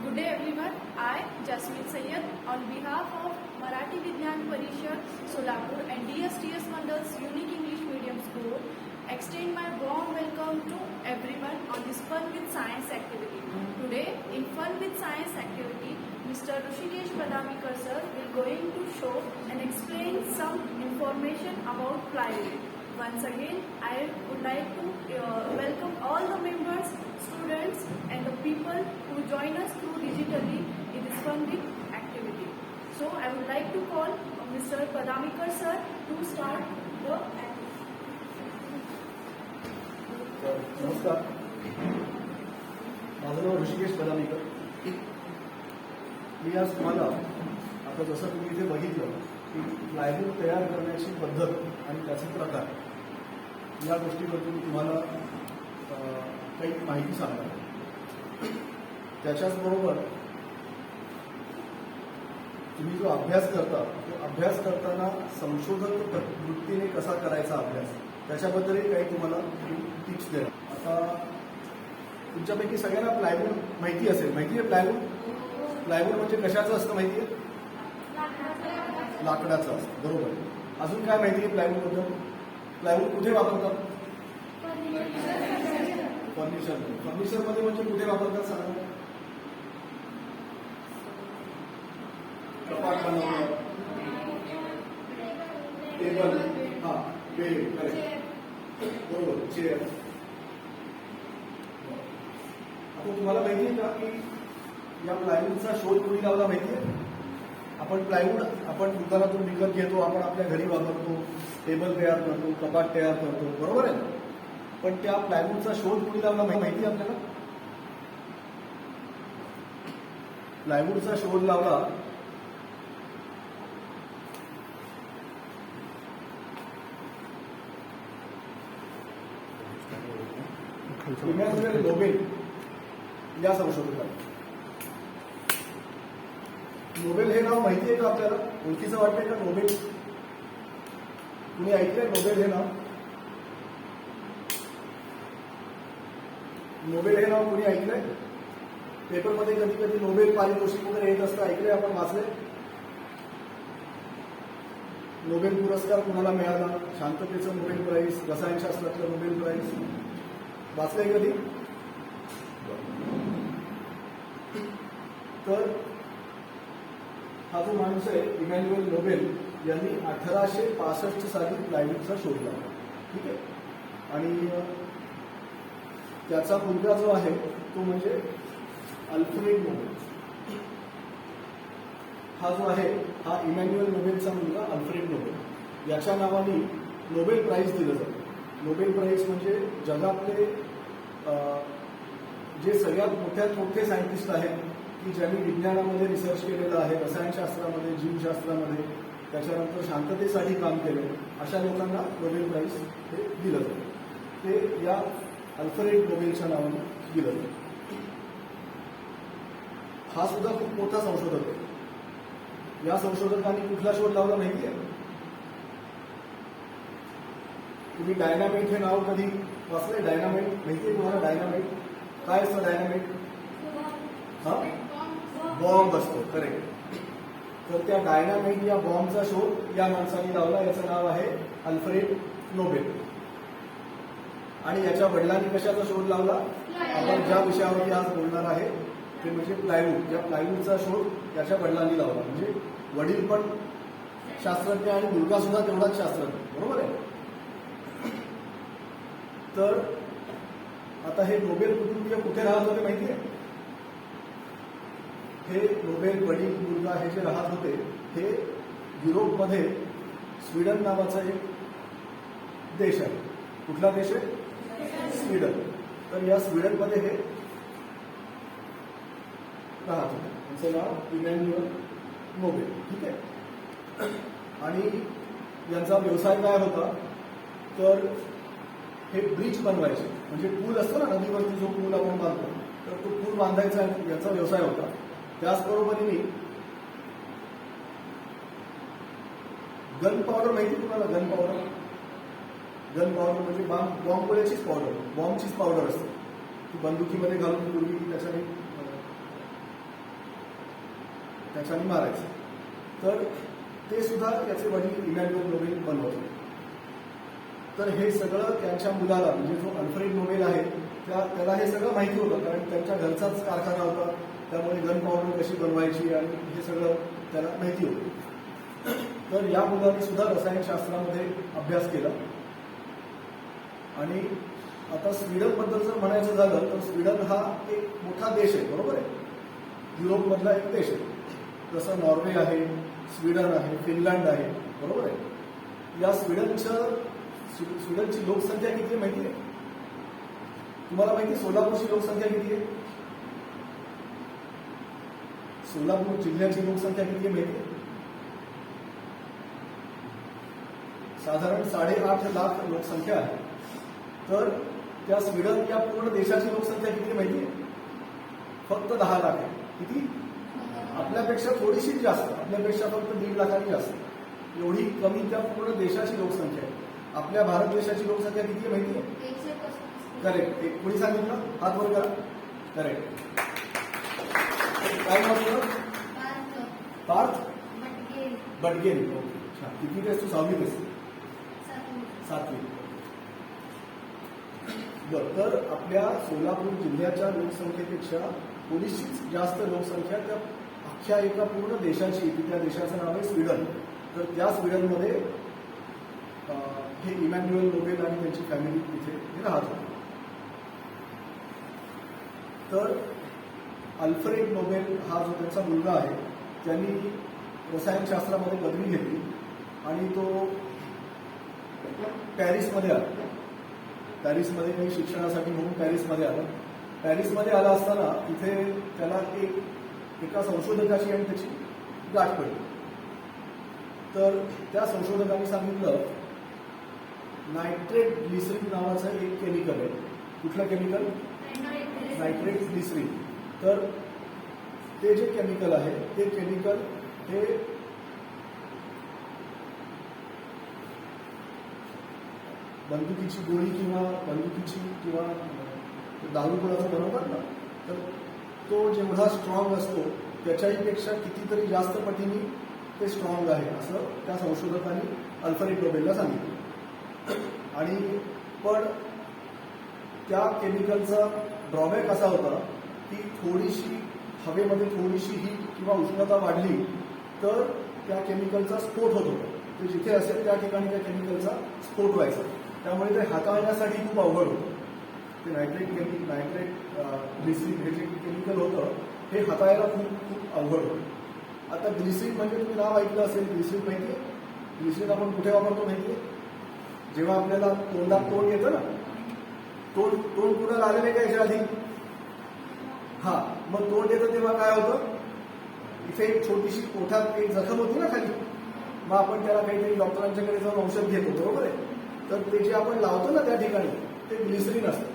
Good day everyone. I, Jasmeet Sayyed, on behalf of Marathi Vigyan Parishad, Solapur and DSTS Mandal's Unique English Medium School, extend my warm welcome to everyone on this Fun with Science activity. Today, in Fun with Science activity, Mr. Rushikesh Badamikar sir will going to show and explain some information about plywood. Once again, I would like to welcome all the members, students and the people who join us through digitally in this Fun with activity. So, I would like to call Mr. Badamikar sir to start the activity. नमस्कार, माझं नाव ऋषिकेश बदामीकर. मी आज तुम्हाला आता जसं तुम्ही इथे बघितलं की प्लायवूड तयार करण्याची पद्धत आणि त्याचे प्रकार या गोष्टीबद्दल तुम्हाला काही माहिती सांगणार. त्याच्याचबरोबर तुम्ही जो अभ्यास करता तो अभ्यास करताना संशोधक वृत्तीने कसा करायचा अभ्यास त्याच्याबद्दलही काही तुम्हाला टिप्स देणार. आता तुमच्यापैकी सगळ्यांना प्लायवूड माहिती असेल. माहिती आहे प्लायवूड म्हणजे कशाचं असतं माहिती आहे? लाकडाचं असतं, बरोबर. अजून काय माहिती आहे प्लायवूडबद्दल? प्लायवूड कुठे वापरतात? फर्निचरमध्ये म्हणजे कुठे वापरतात सांगा? कपाट बनवतात, टेबल, हा बेड, बरोबर, चेअर. आता तुम्हाला माहिती आहे का की या प्लायवूडचा शोध कोणी लावला माहिती आहे? आपण दुकानातून विकत घेतो, आपण आपल्या घरी वापरतो, टेबल तयार करतो, कपाट तयार करतो, बरोबर आहे. पण त्या प्लायवूडचा शोध कोणी लावला माहिती आहे आपल्याला? प्लायवूडचा शोध लावला इमॅन्युएल नोबेल या संशोधकाने. नोबेल हे नाव माहिती आहे का आपल्याला? ओळखीचं वाटतंय का नोबेल? कुणी ऐकलंय नोबेल हे नाव? नोबेल हे नाव कुणी ऐकलंय? पेपरमध्ये कधी कधी नोबेल पारितोषिक वगैरे येत असतं, ऐकलंय आपण, वाचलंय? नोबेल पुरस्कार कुणाला मिळाला? शांततेचं नोबेल प्राईज, रसायनशास्त्रातलं नोबेल प्राईज, वाचलंय कधी? तर हा जो माणूस आहे इमॅन्युएल नोबेल यांनी 1865 साली प्लायवूडचा शोध लावला. ठीक आहे. आणि त्याचा मुलगा जो आहे तो म्हणजे अल्फ्रेड नोबेल. हा जो आहे हा इमॅन्युएल नोबेलचा मुलगा अल्फ्रेड नोबेल. याच्या नावाने नोबेल प्राईज दिलं जातं. नोबेल प्राईज म्हणजे जगातले जे सगळ्यात मोठ्यात मोठे सायंटिस्ट आहेत की ज्यांनी विज्ञानामध्ये रिसर्च केलेलं आहे, रसायनशास्त्रामध्ये, जीवशास्त्रामध्ये, त्याच्यानंतर शांततेसाठी काम केलं, अशा लोकांना नोबेल प्राईज हे दिलं जातं. ते या अल्फ्रेड नोबेलच्या नावाने दिलं जातं. हा सुद्धा खूप मोठा संशोधक आहे. या संशोधकांनी कुठला शोध लावला माहिती आहे? तुम्ही डायनामाइट हे नाव कधी वाचलंय? डायनामाइट माहिती आहे तुम्हाला? डायनामाइट काय असतं? डायनामाइट हा बॉम्ब असतो, करेक्ट. तर त्या डायनामाइट या बॉम्बचा शोध या माणसाने लावला. याचं नाव आहे अल्फ्रेड नोबेल. आणि याच्या वडिलांनी कशाचा शोध लावला? आपण ज्या विषयावरती आज बोलणार आहे ते म्हणजे प्लायवूड. या प्लायवूडचा शोध याच्या वडिलांनी लावला. म्हणजे वडील पण शास्त्रज्ञ आणि मुलगा सुद्धा तेवढाच शास्त्रज्ञ, बरोबर आहे. तर आता हे नोबेल कुटुंबीय कुठे राहत होते माहिती आहे? हे नोबेल वडील मुलगा हे जे राहत होते हे युरोपमध्ये स्वीडन नावाचा एक देश आहे. कुठला देश आहे? स्वीडन. तर या स्वीडनमध्ये हे राहत होते. त्यांचं नाव इमॅन्युएल नोबेल. ठीक आहे. आणि यांचा व्यवसाय काय होता? तर हे ब्रिज बनवायचे, म्हणजे पूल असतो ना नदीवरती, जो पूल आपण बांधतो, तर तो पूल बांधायचा याचा व्यवसाय होता. त्याचबरोबरीने गन पावडर माहिती तुम्हाला? गन पावडर म्हणजे बॉम्ब गोळ्याचीच पावडर, बॉम्बचीच पावडर असते. ती बंदुकीमध्ये घालून पूर्वी त्याच्याने त्याच्याने मारायचं. तर ते सुद्धा त्याचे वडील इमॅन्युएल नोबेल बनवले. तर हे सगळं त्यांच्या मुलाला म्हणजे जो अल्फ्रेड नोबेल आहे त्याला हे सगळं माहिती होतं, कारण त्यांच्या घरचाच कारखाना होता, त्यामुळे गन पावडर कशी बनवायची आणि हे सगळं त्याला माहिती होतं. तर या मुलाने सुद्धा रसायनशास्त्रामध्ये अभ्यास केला. आणि आता स्वीडनबद्दल जर म्हणायचं झालं तर स्वीडन हा एक मोठा देश आहे, बरोबर आहे, युरोपमधला एक देश आहे. जसं नॉर्वे आहे, स्वीडन आहे, फिनलंड आहे, बरोबर आहे. या स्वीडनची लोकसंख्या किती आहे माहिती आहे तुम्हाला? माहिती सोलापूरची लोकसंख्या किती आहे? सोलापूर जिल्ह्याची लोकसंख्या किती आहे माहिती आहे? साधारण 8.5 लाख लोकसंख्या आहे. तर त्या स्वीडन या पूर्ण देशाची लोकसंख्या किती माहिती आहे? फक्त 10 लाख आहे. किती? आपल्यापेक्षा थोडीशी जास्त, आपल्यापेक्षा फक्त 1.5 लाखांनी जास्त. एवढी कमी त्या पूर्ण देशाची लोकसंख्या आहे. आपल्या भारत देशाची लोकसंख्या किती आहे माहिती आहे? करेक्ट. एक कोणी सांगितलं? हात वर करा. करेक्ट. काय म्हटलं? पार्थ बटगेन. ओके, छान. किती तेस तू? 6वी तेस? 7वी. बरं. तर आपल्या सोलापूर जिल्ह्याच्या लोकसंख्येपेक्षा थोडीशीच जास्त लोकसंख्या त्या अख्ख्या एका पूर्ण देशाची, की त्या देशाचं नाव आहे स्वीडन. तर त्या स्वीडनमध्ये हे इमॅन्युएल नोबेल आणि त्यांची फॅमिली तिथे राहत होते. तर अल्फ्रेड नोबेल हा जो त्यांचा मुलगा आहे त्यांनी रसायनशास्त्रामध्ये पदवी घेतली आणि तो पॅरिसमध्ये आला. पॅरिसमध्ये काही शिक्षणासाठी म्हणून पॅरिसमध्ये आला. पॅरिसमध्ये आला असताना तिथे त्याला एका संशोधकाची आणि त्याची गाठ पडली. तर त्या संशोधकांनी सांगितलं नायट्रेट ग्लिसरीन नावाचं एक केमिकल आहे. कुठलं केमिकल? Nitrate glycerine. तर ते जे केमिकल आहे ते केमिकल हे बंदुकीची गोळी किंवा दारू गोळाचं बनवतात ना, तर तो जेवढा स्ट्रॉंग असतो त्याच्याहीपेक्षा कितीतरी जास्त पटीने ते स्ट्रॉंग आहे असं त्या संशोधकांनी अल्फ्रेड नोबेलला सांगितलं. आणि पण त्या केमिकलचा ड्रॉबॅक असा होता की थोडीशी हवेमध्ये थोडीशी हीट किंवा उष्णता वाढली तर त्या केमिकलचा स्फोट होत होता. ते जिथे असेल त्या ठिकाणी त्या केमिकलचा स्फोट व्हायचा. त्यामुळे ते हाताळण्यासाठी खूप अवघड होतं. ते नायट्रेट ग्लिसरीन हे जे केमिकल होतं हे हाताळायला खूप अवघड होतं. आता ग्लिसरीन म्हणजे तुम्ही नाव ऐकलं असेल, ग्लिसरीन माहिती आहे? ग्लिसरीन आपण कुठे वापरतो माहिती आहे? जेव्हा आपल्याला तोंडात तोंड येतं ना, तोंड कुणाला आलेलं का याच्या आधी? हा, मग तोंड येतं तेव्हा काय होतं? इथे एक छोटीशी पोटात एक जखम होती ना खाली, मग आपण त्याला काहीतरी डॉक्टरांच्याकडे जाऊन औषध घेतो, बरोबर आहे. तर ते जे आपण लावतो ना त्या ठिकाणी ते ग्लिसरीन असतं.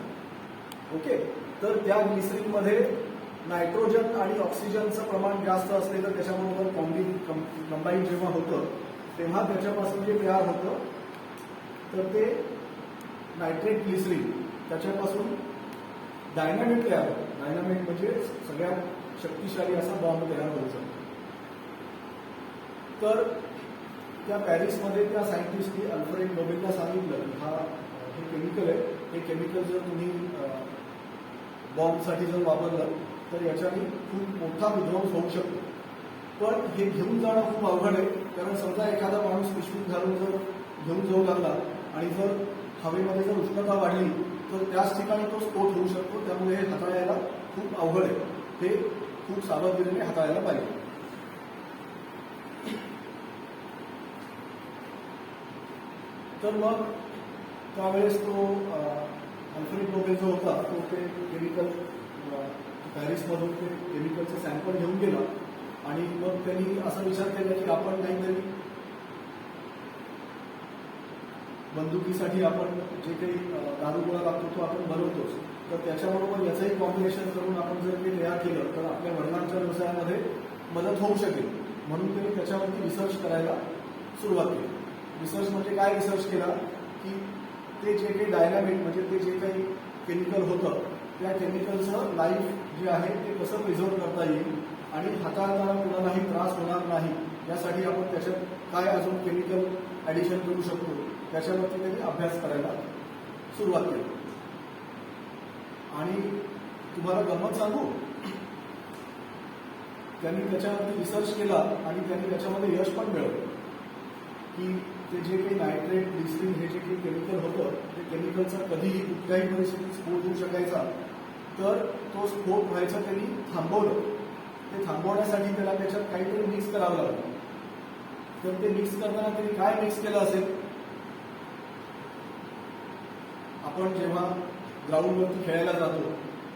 ओके. तर त्या ग्लिसरीनमध्ये नायट्रोजन आणि ऑक्सिजनचं प्रमाण जास्त असले तर त्याच्याबरोबर कंबाईन जेव्हा होतं तेव्हा त्याच्यापासून जे तयार होतं तर ते नायट्रेट ग्लिसरीन, त्याच्यापासून डायनामिट तयार होतं. डायनामिट म्हणजे सगळ्यात शक्तिशाली असा बॉम्ब तयार होऊ शकतो. तर त्या पॅरिसमध्ये त्या सायंटिस्टनी अल्फ्रेड नोबेलला सांगितलं की हे केमिकल आहे, हे केमिकल जर तुम्ही बॉम्बसाठी जर वापरलं तर याच्याने खूप मोठा विध्वंस होऊ शकतो. पण हे घेऊन जाणं खूप अवघड आहे, कारण समजा एखादा माणूस पिशवीत घालून जर घेऊन जाऊ लागला आणि जर हवेमध्ये जर उष्णता वाढली तर त्याच ठिकाणी तो स्फोट होऊ शकतो. त्यामुळे हे हाताळायला खूप अवघड आहे. हे खूप सावधगिरीने हाताळायला पाहिजे. तर मग त्यावेळेस तो अल्फ्रेड नोबेल जो होता तो ते केमिकल पॅरिसमधून ते केमिकलचं सॅम्पल घेऊन गेला आणि मग त्यांनी असा विचार केला की आपण काहीतरी बंदुकीसाठी आपण जे काही दारूगोळा लागतो तो आपण बनवतोच, तर त्याच्याबरोबर याचंही कॉम्बिनेशन करून आपण जर ते तयार केलं तर आपल्या वडिलांच्या व्यवसायामध्ये मदत होऊ शकेल. म्हणून त्यांनी त्याच्यावरती रिसर्च करायला सुरुवात केली. रिसर्च म्हणजे काय रिसर्च केला की ते जे काही डायनामिट म्हणजे ते जे काही केमिकल होतं त्या केमिकलचं लाईफ जे आहे ते कसं प्रिझर्व करता येईल आणि हाताळताना कुणालाही त्रास होणार नाही यासाठी आपण त्याच्यात काय अजून केमिकल ॲडिशन करू शकतो त्याच्यावरती त्यांनी अभ्यास करायला सुरुवात केली. आणि तुम्हाला गंमत सांगू, त्यांनी त्याच्यावरती रिसर्च केला आणि त्यांनी त्याच्यामध्ये यश पण मिळवलं की ते जे काही नायट्रेट ग्लिसरीन हे जे काही केमिकल होतं ते केमिकलचा कधीही कुठल्याही परिस्थितीत स्फोट होऊ शकायचा, तर तो स्फोट व्हायचा त्यांनी थांबवलं. ते थांबवण्यासाठी त्याला त्याच्यात काहीतरी मिक्स करावं लागलं. तर ते मिक्स करताना त्यांनी काय मिक्स केलं असेल? आपण जेव्हा ग्राउंडवरती खेळायला जातो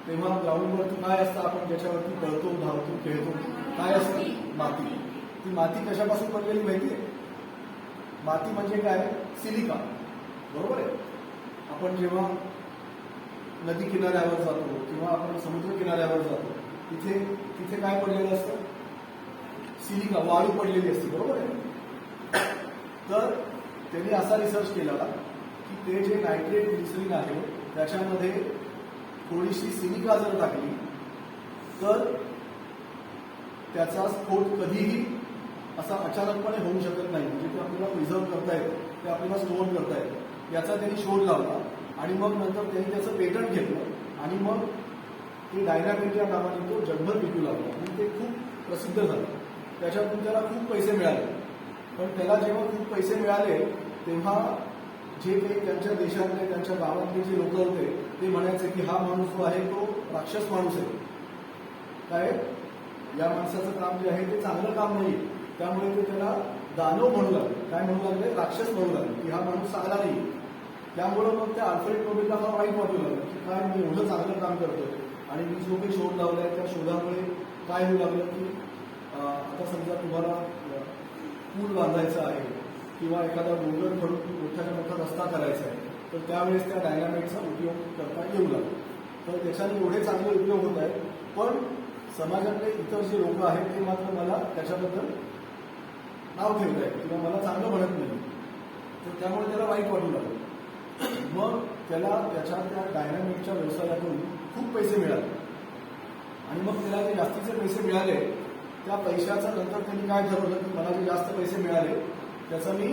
तेव्हा ग्राउंडवरती काय असतं, आपण ज्याच्यावरती पळतो, धावतो, खेळतो, काय असतं? माती. ती माती कशापासून बनलेली माहितीये? माती म्हणजे काय? सिलिका, बरोबर आहे. आपण जेव्हा नदी किनाऱ्यावर जातो किंवा आपण समुद्र किनाऱ्यावर जातो तिथे तिथे काय पडलेलं असतं? सिलिका, वाळू पडलेली असते, बरोबर आहे. तर त्यांनी असा रिसर्च केला की ते जे नायट्रेट ग्लिसरीन आहे त्याच्यामध्ये थोडीशी सिलिका जर टाकली तर त्याचा स्फोट कधीही असा अचानकपणे होऊ शकत नाही. म्हणजे ते आपल्याला प्रिझर्व करता येतं, ते आपल्याला स्टोअर करता येतं. याचा त्यांनी शोध लावला आणि मग नंतर त्यांनी त्याचं पेटंट घेतलं आणि मग ते डायनामेट या नावाने तो जगभर विकू लागला आणि ते खूप प्रसिद्ध झालं. त्याच्यातून त्याला खूप पैसे मिळाले. पण त्याला जेव्हा खूप पैसे मिळाले तेव्हा जे काही त्यांच्या देशातले त्यांच्या गावातले जे लोक होते ते म्हणायचे की हा माणूस जो आहे तो राक्षस माणूस आहे. काय या माणसाचं काम जे आहे ते चांगलं काम नाही, त्यामुळे ते त्याला दानव म्हणू लागले. काय म्हणू लागले? राक्षस म्हणू लागले की हा माणूस चांगला नाही. त्यामुळं मग त्या अल्फ्रेड नोबेलला मला वाईट वाटू लागलं की काय मी एवढं चांगलं काम करतोय आणि मी जो काही शोध लावलाय त्या शोधामुळे काय होऊ लागलं की आता समजा तुम्हाला पूल बांधायचा आहे किंवा एखादा डोंगर खडून मोठ्याच्या मोठा रस्ता करायचा आहे तर त्यावेळेस त्या डायनामेटचा उपयोग करता येऊ लागला. तर त्याच्याने एवढे चांगले उपयोग होत आहेत, पण समाजातले इतर जे लोक आहेत ते मात्र मला त्याच्याबद्दल नाव ठेवत आहेत किंवा मला चांगलं म्हणत नाही. तर त्यामुळे त्याला वाईट वाटू लागलं. मग त्याला त्याच्या त्या डायनामेटच्या व्यवसायातून खूप पैसे मिळाले आणि मग त्याला जे जास्तीचे पैसे मिळाले त्या पैशाचा नंतर त्यांनी काय ठरवलं की मला जे जास्त पैसे मिळाले त्याचं मी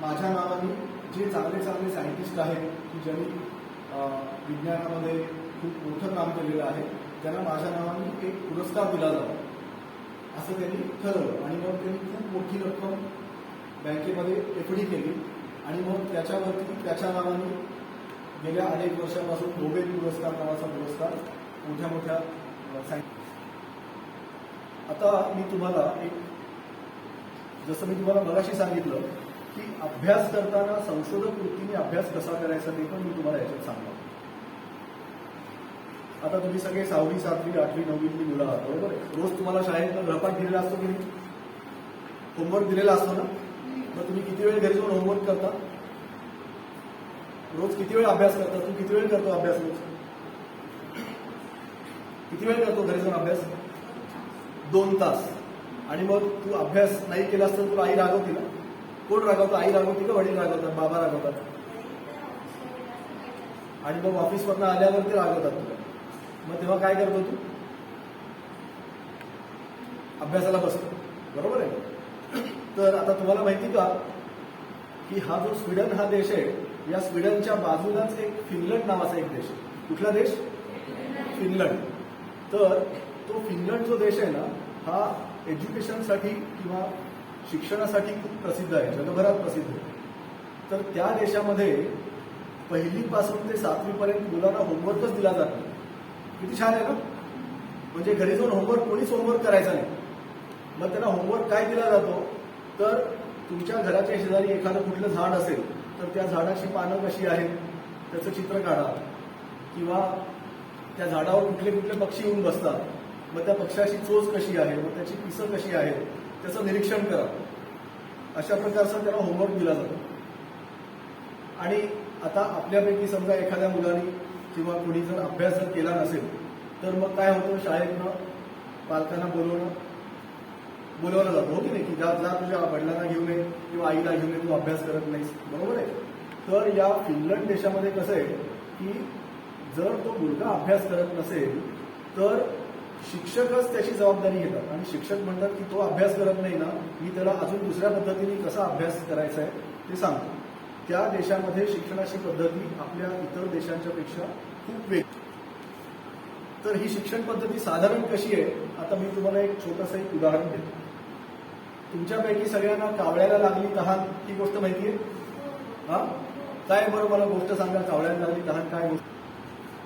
माझ्या नावाने जे चांगले चांगले सायंटिस्ट आहेत की ज्यांनी विज्ञानामध्ये खूप मोठं काम केलेलं आहे त्यांना माझ्या नावाने एक पुरस्कार दिला जावा असं त्यांनी ठरवलं. आणि मग त्यांनी खूप मोठी रक्कम बँकेमध्ये एफडी केली आणि मग त्याच्यावरती त्याच्या नावाने गेल्या अनेक वर्षापासून नोबेल पुरस्कार नावाचा पुरस्कार मोठ्या मोठ्या आता मी तुम्हाला एक जसं मी तुम्हाला मगाशी सांगितलं की अभ्यास करताना संशोधक वृत्तीने अभ्यास कसा करायचा ते पण मी तुम्हाला याच्यात सांगणार. आता तुम्ही सगळे 6वी 7वी 8वी 9वी मुलं आहात, बरोबर आहे. रोज तुम्हाला शाळेत गृहपाठ दिलेला असतो की नाही? होमवर्क दिलेला असतो ना? मग तुम्ही किती वेळ घरी जाऊन होमवर्क करता? रोज किती वेळ अभ्यास करता? तू किती वेळ करतो अभ्यास रोज? किती वेळ करतो घरी जाऊन अभ्यास? 2 तास. आणि मग तू अभ्यास नाही केलास तर तुला आई रागवते ना? कोण रागवतं? आई रागवते का वडील रागवतात? बाबा रागवतात. आणि मग ऑफिसमधनं आल्यावर ते रागवतात तुला. मग तेव्हा काय करतो तू? अभ्यासाला बसतो, बरोबर आहे. तर आता तुम्हाला माहिती का की हा जो स्वीडन हा देश आहे या स्वीडनच्या बाजूलाच एक फिनलंड नावाचा एक देश आहे. कुठला देश? फिनलंड. तर तो फिनलंड जो देश आहे ना हा एज्युकेशनसाठी किंवा शिक्षणासाठी खूप प्रसिद्ध आहे, जगभरात प्रसिद्ध आहे. तर त्या देशामध्ये 1ली पासून ते 7वी पर्यंत मुलांना होमवर्कच दिला जातो. किती छान आहे ना? म्हणजे घरी जाऊन होमवर्क कोणीच होमवर्क करायचा नाही. मग त्यांना होमवर्क काय दिला जातो तर तुमच्या घराच्या शेजारी एखादं कुठलं झाड असेल तर त्या झाडाची पानं कशी आहेत त्याचं चित्र काढा किंवा त्या झाडावर कुठले कुठले पक्षी येऊन बसतात, मग त्या पक्षाची चोच कशी आहे, मग त्याची पिसं कशी आहेत त्याचं निरीक्षण करा. अशा प्रकारचा त्याला होमवर्क दिला जातो. आणि आता आपल्यापैकी समजा एखाद्या मुलाने किंवा कोणी जर अभ्यास जर केला नसेल तर मग काय होतं, शाळेतनं पालकांना बोलवलं जातं, हो की नाही, की जा तुझ्या वडिलांना घेऊन ये किंवा आईला घेऊन ये, तू अभ्यास करत नाहीस, बरोबर आहे. तर या फिनलंड देशामध्ये कसं आहे की जर तो मुलगा अभ्यास करत नसेल तर शिक्षकच त्याची जबाबदारी घेतात आणि शिक्षक म्हणतात की तो अभ्यास करत नाही ना, मी त्याला अजून दुसऱ्या पद्धतीने कसा अभ्यास करायचा आहे ते सांगतो. त्या देशामध्ये शिक्षणाची पद्धती आपल्या इतर देशांच्या पेक्षा खूप वेगळी. तर ही शिक्षण पद्धती साधारण कशी आहे, आता मी तुम्हाला एक छोटंसं एक उदाहरण देतो. तुमच्यापैकी सगळ्यांना कावळ्याला लागली तहान ही गोष्ट माहिती आहे? हा, काय बरं मला गोष्ट सांगा, कावळ्याला लागली तहान काय गोष्ट?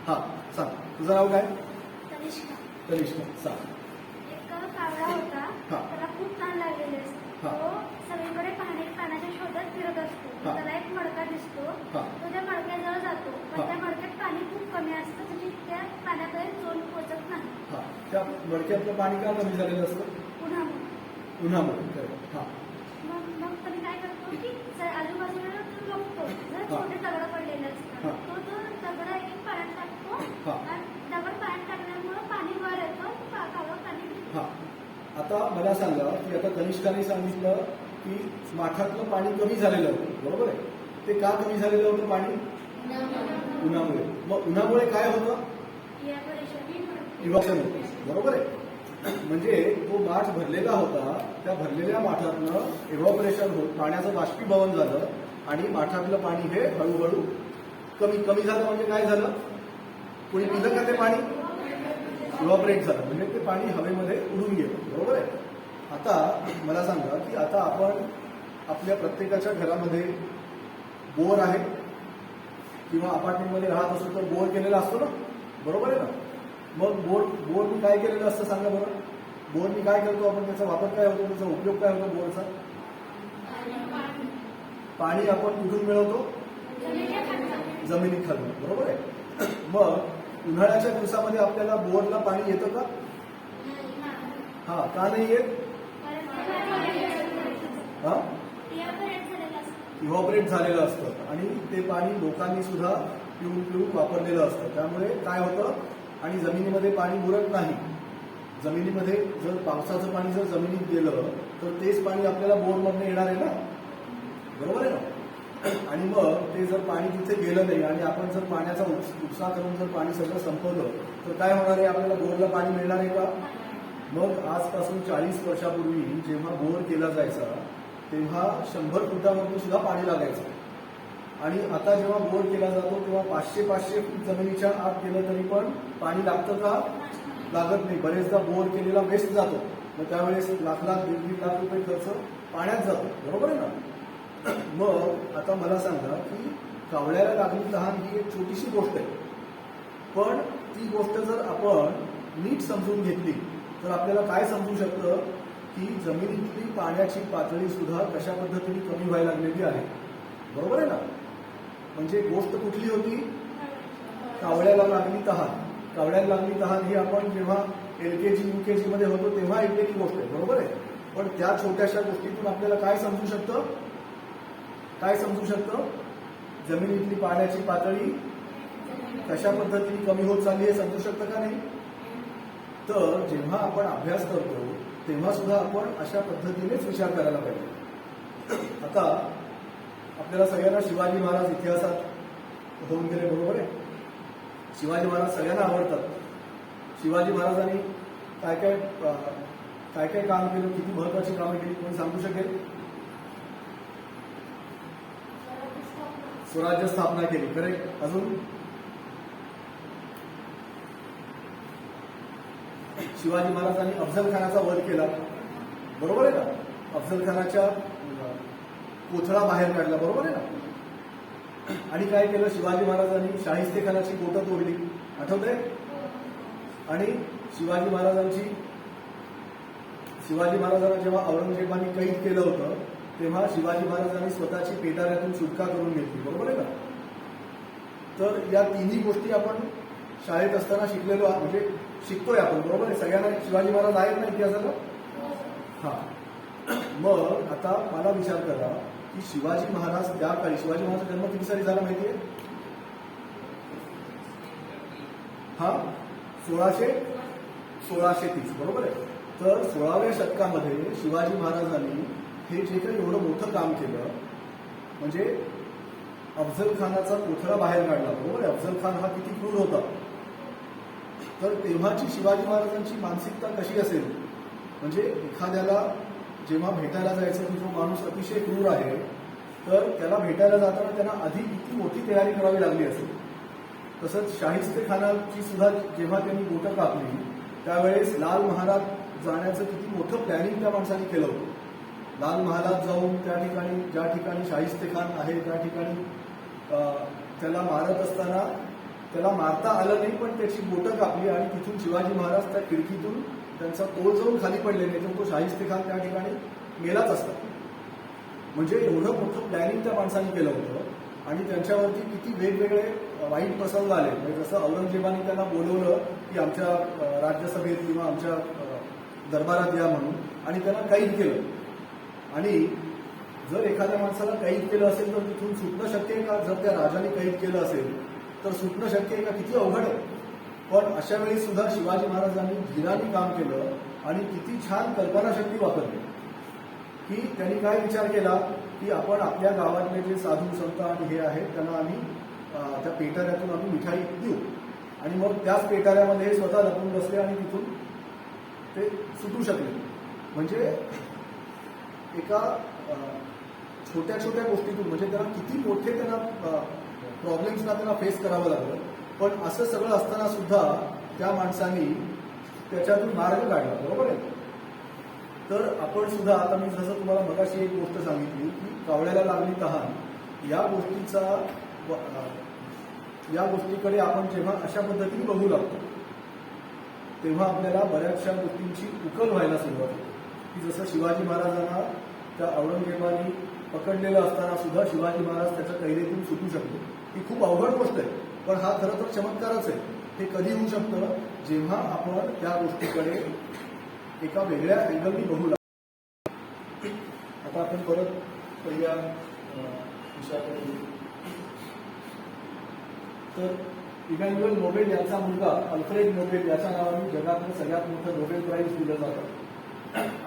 हा सांग, तुझं नाव काय? तनिष्का, सांग. एक कावळा होता, हा. त्याला खूप तहान लागलेली असते. हा. तो सगळीकडे पाण्याच्या शोधात फिरत असतो. हा. त्याला एक मडका दिसतो. हा. तो त्या मडक्याजवळ जातो, पण हा. त्या मडक्यात पाणी खूप कमी असतं, म्हणजे त्या पाण्याकडे चोन पोचत नाही. हा, त्या मडक्यातलं पाणी का कमी झालेलं असतं? उन्हामुळे. हा, मग तुम्ही काय करतो की आजूबाजूला तो बघतो, जर हा. छोटे दगड पडलेले हा. असतात, तो दगड एक पाण्यात टाकतो. हा. आणि दगड पाण्यात टाकल्यामुळे पाणी वर येतं, कावळा पाणी पितो. हा. आता मला सांगा की आता तनिष्काने सांगितलं की माठातलं पाणी कमी झालेलं होतं, बरोबर आहे? ते का कमी झालेलं होतं पाणी? उन्हामुळे. मग उन्हामुळे काय होतं? इव्हॅपोरेशन होतं, बरोबर आहे? म्हणजे तो माठ भरलेला होता, त्या भरलेल्या माठातनं इव्हॅपोरेशन होत पाण्याचं बाष्पीभवन झालं आणि माठातलं पाणी हे हळूहळू कमी झालं. म्हणजे काय झालं? कोणी पिलं का ते पाणी? इव्हॅपोरेट झालं, म्हणजे ते पाणी हवेमध्ये उडून गेलं, बरोबर आहे? आता मला सांगा की आता आपण आपल्या प्रत्येकाच्या घरामध्ये बोर आहे किंवा अपार्टमेंटमध्ये राहत असतो तर बोर केलेला असतो ना, बरोबर आहे ना? मग बोर मी काय केलेलं असतं सांगा बरं? बोर मी काय करतो आपण, त्याचा वापर काय होतो, त्याचा उपयोग काय होतो बोरचा? पाणी आपण कुठून मिळवतो? जमिनीत खालून, बरोबर आहे? मग उन्हाळ्याच्या दिवसामध्ये आपल्याला बोरला पाणी येतं का? हा, का नाही येत? हा, इव्हॅपोरेट झालेलं असतं आणि ते पाणी लोकांनी सुद्धा पिऊन वापरलेलं असतं. त्यामुळे काय होतं, आणि जमिनीमध्ये पाणी मुरत नाही. जमिनीमध्ये जर पावसाचं पाणी जर जमिनीत गेलं तर तेच पाणी आपल्याला बोरमधनं येणार आहे ना, बरोबर आहे ना? आणि मग ते जर पाणी तिथे गेलं नाही आणि आपण जर पाण्याचा उपसा करून जर पाणी सगळं संपवलं तर काय होणार आहे? आपल्याला बोरला पाणी मिळणार आहे का? मग आजपासून 40 वर्षापूर्वी जेव्हा बोर केला जायचा तेव्हा 100 फुटावरून सुद्धा पाणी लागायचं आणि आता जेव्हा बोर केला जातो तेव्हा 500 फूट जमिनीच्या आत गेलं तरी पण पाणी लागतं का? लागत नाही. बरेचदा बोर केलेला वेस्ट जातो, मग त्यावेळेस लाख 1.5 रुपये खर्च पाण्यात जातो, बरोबर आहे ना? मग आता मला सांगा की कावळ्याला लागली तहान ही एक छोटीशी गोष्ट आहे, पण ती गोष्ट जर आपण नीट समजून घेतली तर आपल्याला काय समजू शकतं की जमिनीतली पाण्याची पातळी सुद्धा कशा पद्धतीने कमी व्हायला लागलेली आहे, बरोबर आहे ना? म्हणजे गोष्ट कुठली होती? कावळ्याला लागली तहान. कावळ्याला लागली तहान ही आपण जेव्हा LKG UKG मध्ये होतो तेव्हा ऐकलेली गोष्ट आहे, बरोबर आहे? पण त्या छोट्याशा गोष्टीतून आपल्याला काय समजू शकतं? काय समजू शकतं? जमिनीतली पाण्याची पातळी कशा पद्धतीने कमी होत चालली हे समजू शकतं का नाही? तर जेव्हा आपण अभ्यास करतो तेव्हा सुद्धा आपण अशा पद्धतीनेच विचार करायला पाहिजे. आता आपल्याला सगळ्यांना शिवाजी महाराज इतिहासात होऊन गेले, बरोबर आहे? शिवाजी महाराज सगळ्यांना आवडतात. शिवाजी महाराजांनी काय काय काम केलं, किती महत्वाची कामं केली, कोणी सांगू शकेल? स्वराज्य स्थापना केली, करेक्ट. अजून शिवाजी महाराजांनी अफजल खानाचा वध केला, बरोबर आहे ना? अफजल खानाच्या कोथळा बाहेर काढला, बरोबर आहे ना? आणि काय केलं शिवाजी महाराजांनी? शाहिस्ते खानाची बोटं तोडली, आठवतंय? आणि शिवाजी महाराजांना जेव्हा औरंगजेबाने कैद केलं होतं तेव्हा शिवाजी महाराजांनी स्वतःची पेटाऱ्यातून सुटका करून घेतली, बरोबर आहे ना? तर या तिन्ही गोष्टी आपण शाळेत असताना शिकलेलो, म्हणजे शिकतोय आपण, बरोबर आहे? सगळ्यांना शिवाजी महाराज आहेत ना इतिहासाला? हा. मग आता मला विचार करा की शिवाजी महाराज त्या काळी, शिवाजी महाराजांचा जन्म किती साली झाला माहितीये? हा, 1630, बरोबर आहे? तर 16व्या शतकामध्ये शिवाजी महाराजांनी हे जे काही एवढं मोठं काम केलं, म्हणजे अफजल खानाचा कोथळा बाहेर काढला, बरोबर आहे? अफजल खान हा किती क्रूर होता. तर तेव्हाची शिवाजी महाराजांची मानसिकता कशी असेल, म्हणजे एखाद्याला जेव्हा भेटायला जायचं की जो माणूस अतिशय क्रूर आहे, तर त्याला भेटायला जाताना त्यांना आधी किती मोठी तयारी करावी लागली असेल. तसंच शाहिस्तेखानाची सुद्धा जेव्हा त्यांनी बोटं कापली त्यावेळेस लाल महालात जाण्याचं किती मोठं प्लॅनिंग त्या माणसाने केलं होतं. लाल महालात जाऊन त्या ठिकाणी ज्या ठिकाणी शाहिस्तेखान आहे त्या ठिकाणी त्याला मारत असताना त्याला मारता आलं नाही, पण त्याची बोटं कापली आणि तिथून शिवाजी महाराज त्या खिडकीतून त्यांचा तोल जाऊन खाली पडले नाही, तर तो शाहिस्तेखान त्या ठिकाणी मेलाच असता. म्हणजे एवढं मोठं प्लॅनिंग त्या माणसाने केलं होतं आणि त्यांच्यावरती किती वेगवेगळे वाईट प्रसंग आले. म्हणजे जसं औरंगजेबाने त्यांना बोलवलं की आमच्या राज्यसभेत किंवा आमच्या दरबारात या म्हणून, आणि त्यांना कैद केलं. आणि जर एखाद्या माणसाला कैद केलं असेल तर तिथून सुटणं शक्य आहे का? जर त्या राजाने कैद केलं असेल तर सुटणं शक्य आहे का? किती अवघड आहे. पण अशा वेळी सुद्धा शिवाजी महाराजांनी धीराने काम केलं आणि किती छान कल्पनाशक्ती वापरली की त्यांनी काय विचार केला की आपण आपल्या गावातले जे साधू संत आणि हे आहेत त्यांना आम्ही त्या पेटाऱ्यातून आम्ही मिठाई देऊ, आणि मग त्याच पेटाऱ्यामध्ये स्वतः लपून बसले आणि तिथून ते सुटू शकले. म्हणजे एका छोट्या छोट्या गोष्टीतून, म्हणजे त्यांना किती मोठे त्यांना प्रॉब्लेम्सना त्यांना फेस करावं लागलं, पण असं सगळं असताना सुद्धा त्या माणसांनी त्याच्यातून मार्ग काढला. बरोबर आहे. तर आपण सुद्धा, आता मी जसं तुम्हाला मगाशी एक गोष्ट सांगितली की कावळ्याला लागली तहान, या गोष्टीकडे आपण जेव्हा अशा पद्धतीने बघू लागतो तेव्हा आपल्याला बऱ्याचशा गोष्टींची उकल व्हायला सुरुवात होते. की जसं शिवाजी महाराजांना त्या औरंगजेबाने पकडलेलं असताना सुद्धा शिवाजी महाराज त्याच्या कैदेतून सुटू शकतो. ही खूप अवघड गोष्ट आहे, पण हा खरं तर चमत्कारच आहे. हे कधी होऊ शकतं? जेव्हा आपण त्या गोष्टीकडे एका वेगळ्या अँगलनी बघू लागतो. आता आपण परत पहिल्या विषयाकडे येऊ. तर इमॅन्युएल नोबेल यांचा मुलगा अल्फ्रेड नोबेल याच्या नावाने जगातलं सगळ्यात मोठं नोबेल प्राईज दिलं जातं,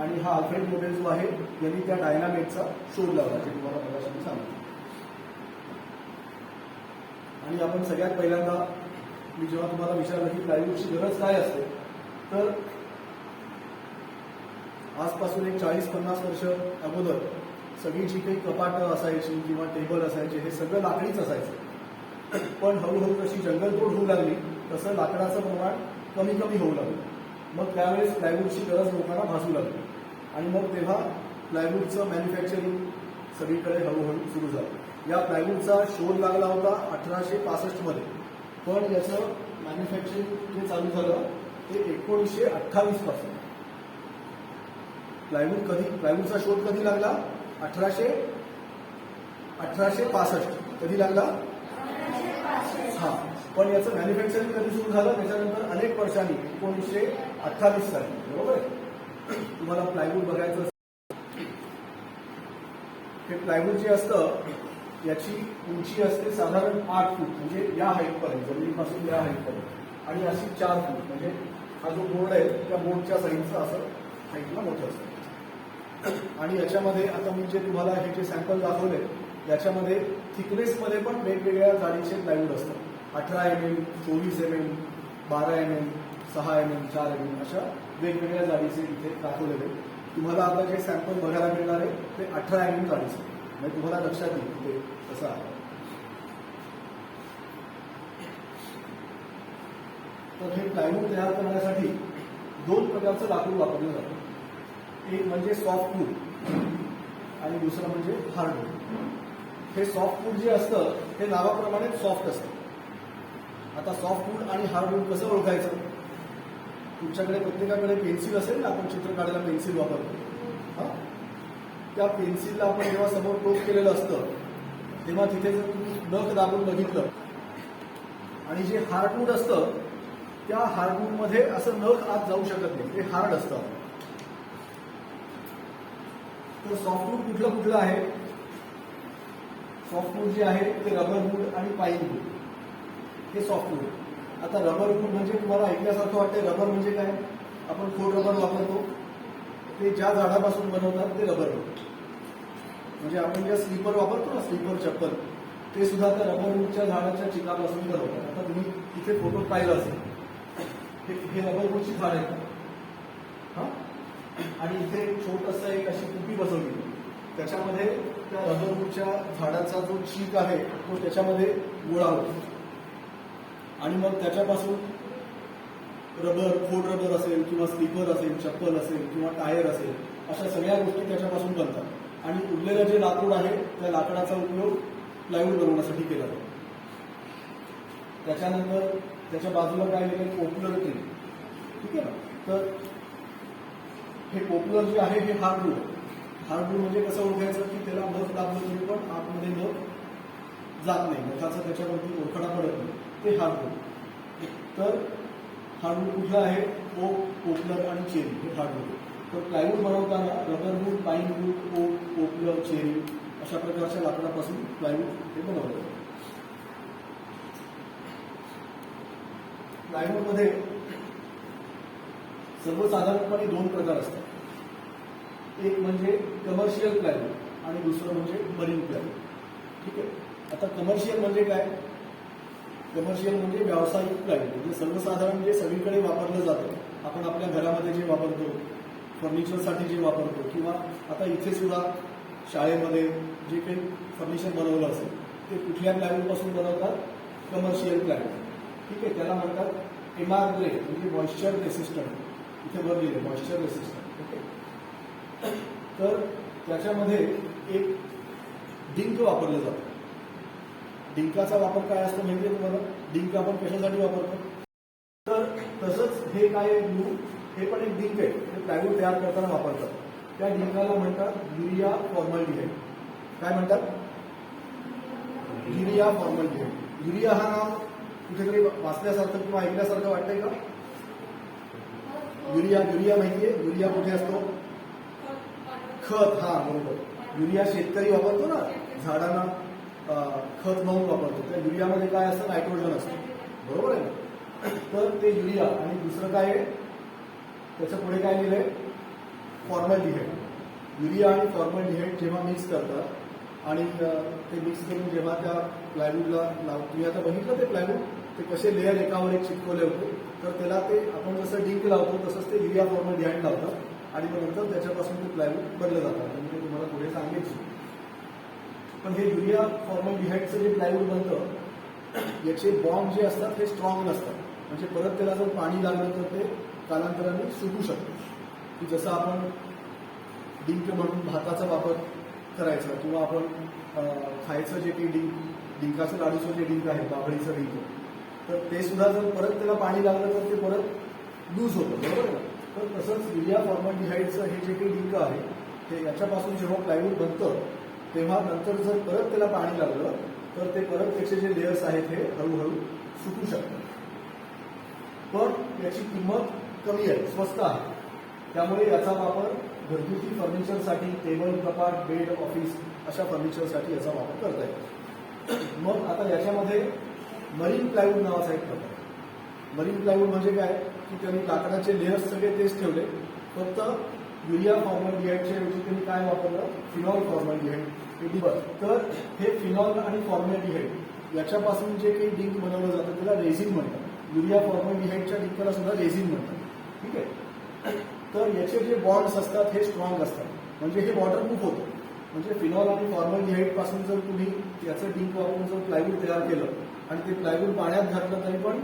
आणि हा अल्फ्रेड नोबेल जो आहे यांनी त्या डायनामेटचा शोध लावला, जे तुम्हाला मगाशी सांगितलं. आणि आपण सगळ्यात पहिल्यांदा मी जेव्हा तुम्हाला विचारलं की प्लायवूडची गरज काय असते, तर आजपासून एक 40-50 वर्ष अगोदर सगळी जी काही कपाटं असायची किंवा टेबल असायचे हे सगळं लाकडीच असायचं. पण हळूहळू जशी जंगलतोड होऊ लागली तसं लाकडाचं प्रमाण कमी कमी होऊ लागलं. मग त्यावेळेस प्लायवूडची गरज लोकांना भासू लागली, आणि मग तेव्हा प्लायवूडचं मॅन्युफॅक्चरिंग सगळीकडे हळूहळू सुरू झालं. या प्लायवूडचा शोध लागला होता 1865 मध्ये, पण याचं मॅन्युफॅक्चरिंग जे चालू झालं ते 1928 पासून. प्लायवूडचा शोध कधी लागला? 1865. कधी लागला? हा. पण याचं मॅन्युफॅक्चरिंग कधी सुरू झालं? त्याच्यानंतर अनेक वर्षांनी 1928 साली. बरोबर आहे. तुम्हाला प्लायवूड बघायचं असेल, हे प्लायवूड जे असतं याची उंची असते साधारण 8 फूट, म्हणजे या हाईटपर्यंत, जमिनीपासून या हाईटपर्यंत, आणि अशी 4 फूट, म्हणजे हा जो बोर्ड आहे त्या बोर्डच्या साईजचं असं हाईटला मोठं असतं. आणि याच्यामध्ये आता मी जे तुम्हाला हे जे सॅम्पल दाखवले याच्यामध्ये थिकनेसमध्ये पण वेगवेगळ्या जाडीचे प्लायवूड असतात. 18 mm, 24 mm, 12 mm, 6 mm, 4 mm अशा वेगवेगळ्या जाडीचे इथे दाखवलेले. तुम्हाला आता जे सॅम्पल बघायला मिळणार आहे ते 18 mm जाडीचे, म्हणजे तुम्हाला लक्षात येईल ते कसं आहे. तर हे प्लायवूड तयार करण्यासाठी 2 प्रकारचं लाकूड वापरलं जातं. एक म्हणजे सॉफ्टवूड आणि दुसरं म्हणजे हार्डवूड. हे सॉफ्टवूड जे असतं हे नावाप्रमाणे सॉफ्ट असतं. आता सॉफ्टवूड आणि हार्डवूड कसं ओळखायचं? तुमच्याकडे प्रत्येकाकडे पेन्सिल असेल ना, आपण चित्र काढायला पेन्सिल वापरतो. त्या पेन्सिलला आपण जेव्हा समोर टोक केलेलं असतं तेव्हा तिथे जर तुम्ही नख दाबून बघितलं, आणि जे हार्डवूड असतं त्या हार्डवूडमध्ये असं नख आत जाऊ शकत नाही, ते हार्ड असतं. तर सॉफ्टवूड कुठलं कुठलं आहे? सॉफ्टवूड जे आहे ते रबर वूड आणि पाईन वूड, हे सॉफ्टवूड. आता रबर वूड म्हणजे तुम्हाला ऐकल्यासारखं वाटतं. रबर म्हणजे काय? आपण खोड रबर वापरतो, ते ज्या झाडापासून बनवतात ते रबर वूड. म्हणजे आपण ज्या स्लीपर वापरतो ना, स्लीपर चप्पल, ते सुद्धा त्या रबर वूडच्या झाडाच्या चिकापासून बनवतात. आता तुम्ही तिथे फोटो पाहिला असेल, हे रबरवूडची झाड आहे हा, आणि इथे छोटस एक अशी कुपी बसवली, त्याच्यामध्ये त्या रबरवूडच्या झाडाचा जो चीक आहे तो त्याच्यामध्ये गोळा होतो आणि मग त्याच्यापासून रबर, खोड रबर असेल किंवा स्लीपर असेल, चप्पल असेल किंवा टायर असेल, अशा सगळ्या गोष्टी त्याच्यापासून बनतात. आणि उरलेलं जे लाकूड आहे त्या लाकडाचा उपयोग प्लायवूड बनवण्यासाठी केला जातो. त्याच्यानंतर त्याच्या बाजूला काय लिहिलं, पॉप्युलर ट्री. ठीक आहे ना. तर हे पॉप्युलर जे आहे हे हार्डवूड. हार्डवूड म्हणजे कसं ओळखायचं की त्याला नख दाबलं तरी पण आतमध्ये नख जात नाही, नखाचा त्याच्यावरती ओळखडा पडत नाही, ते हार्डवूड. तर हार्डवूड कुठलं आहे, ओक, पॉप्युलर आणि चेरी हे हार्डवूड. तर प्लायवूड बनवताना रबरवूड, पाईनवूड, ओक, पॉप्युलर, चेरी अशा प्रकारच्या लाकडापासून प्लायवूड हे बनवलं जातं. प्लायवूडमध्ये सर्वसाधारणपणे दोन प्रकार असतात. एक म्हणजे कमर्शियल प्लायवूड आणि दुसरं म्हणजे मरीन प्लायवूड. ठीक आहे. आता कमर्शियल म्हणजे काय, कमर्शियल म्हणजे व्यावसायिक प्लायवूड, म्हणजे सर्वसाधारण जे सगळीकडे वापरलं जातं. आपण आपल्या घरामध्ये जे वापरतो, फर्निचरसाठी जे वापरतो, किंवा आता इथे सुद्धा शाळेमध्ये जे काही फर्निचर बनवलं असेल ते कुठल्या प्लायवूडपासून बनवतात, कमर्शियल प्लायवूड. ठीक आहे. त्याला म्हणतात MR ग्रेड, म्हणजे मॉइश्चर रेसिस्टंट. इथे वर लिहिले मॉइश्चर रेसिस्टंट. ओके. तर त्याच्यामध्ये एक डिंक वापरलं जातं. डिंकाचा वापर काय असतो माहिती आहे तुम्हाला, डिंक आपण कशासाठी वापरतो, तर तसंच हे काय आहे, ग्लू, हे पण एक डिंक आहे, हे प्लायवूड तयार करताना वापरतात. त्या डिंकाला म्हणतात युरिया फॉर्मल्डिहाइड. काय म्हणतात, युरिया फॉर्मल्डिहाइड. युरिया हा नाव कुठेतरी वाचल्यासारखं किंवा ऐकल्यासारखं वाटतंय का, युरिया, युरिया माहितीये, युरिया कुठे असतो, खत. हा बरोबर, युरिया शेतकरी वापरतो ना, झाडांना खत म्हणून वापरतो. त्या युरियामध्ये काय असतं, नायट्रोजन असतं, बरोबर आहे ना. तर ते युरिया आणि दुसरं काय आहे, त्याच्या पुढे काय लिहिलंय, फॉर्मल्डिहाइड. युरिया आणि फॉर्मल्डिहाइड जेव्हा मिक्स करतात आणि ते मिक्स करून जेव्हा त्या प्लायवूडला लावतो, तुम्ही आता बघितलं ते प्लायवूड, ते कसे लेअर एकावर एक चिटकवले होते, तर त्याला ते आपण जसं डिंक लावतो तसंच ते युरिया फॉर्मल्डिहाइड लावतात आणि मग नंतर त्याच्यापासून ते प्लायवूड बनलं जातात. म्हणजे तुम्हाला पुढे सांगायची. पण हे युरिया फॉर्मल्डिहाइडचं जे प्लायवूड बनतं, याचे बॉन्ड जे असतात हे स्ट्रॉंग नसतात. म्हणजे परत त्याला जर पाणी लागलं तर ते कालांतराने सुटू शकतं. की जसं आपण डिंक म्हणून भाताचा वापर करायचा, किंवा आपण खायचं जे काही डिंकाचं लाडूचं जे डिंक आहे, बाभळीचं डिंक, तर ते सुद्धा जर परत त्याला पाणी लागलं तर ते परत लूज होतं, बरोबर आहे ना. तर तसंच युरिया फॉर्मल्डिहाइडचं हे जे काही डिंक आहे ते याच्यापासून जेव्हा प्लायवूड बनतं तेव्हा नंतर जर परत त्याला पाणी लागलं तर ते परत त्याचे जे लेयर्स आहेत हे हळूहळू सुटू शकतात. पण याची किंमत कमी आहे, स्वस्त आहे. त्यामुळे याचा वापर घरगुती फर्निचरसाठी, टेबल, कपाट, बेड, ऑफिस अशा फर्निचरसाठी याचा वापर करता येतो. मग आता याच्यामध्ये मरीन प्लायवूड नावाचा एक प्रकार. मरीन प्लायवूड म्हणजे काय की त्यांनी लाकडाचे लेयर्स सगळे तेच ठेवले, फक्त युरिया फॉर्मल्डिहाइडच्या ऐवजी त्यांनी काय वापरलं, फिनॉल फॉर्मल्डिहाइड. तर हे फिनॉल आणि फॉर्मल्डिहाइड याच्यापासून जे काही डिंक बनवलं जातं त्याला रेझिन म्हणतात. युरिया फॉर्मल्डिहाइडच्या डिंकला सुद्धा रेझिन म्हणतात. ठीक आहे. तर याचे जे बॉन्ड्स असतात हे स्ट्रॉंग असतात, म्हणजे हे वॉटरप्रूफ होतं. म्हणजे फिनॉल आणि फॉर्मल्डिहाइड पासून जर तुम्ही याचं डिंक वापरून जर प्लायवूड तयार केलं आणि ते प्लायवूड पाण्यात घातलं तरी पण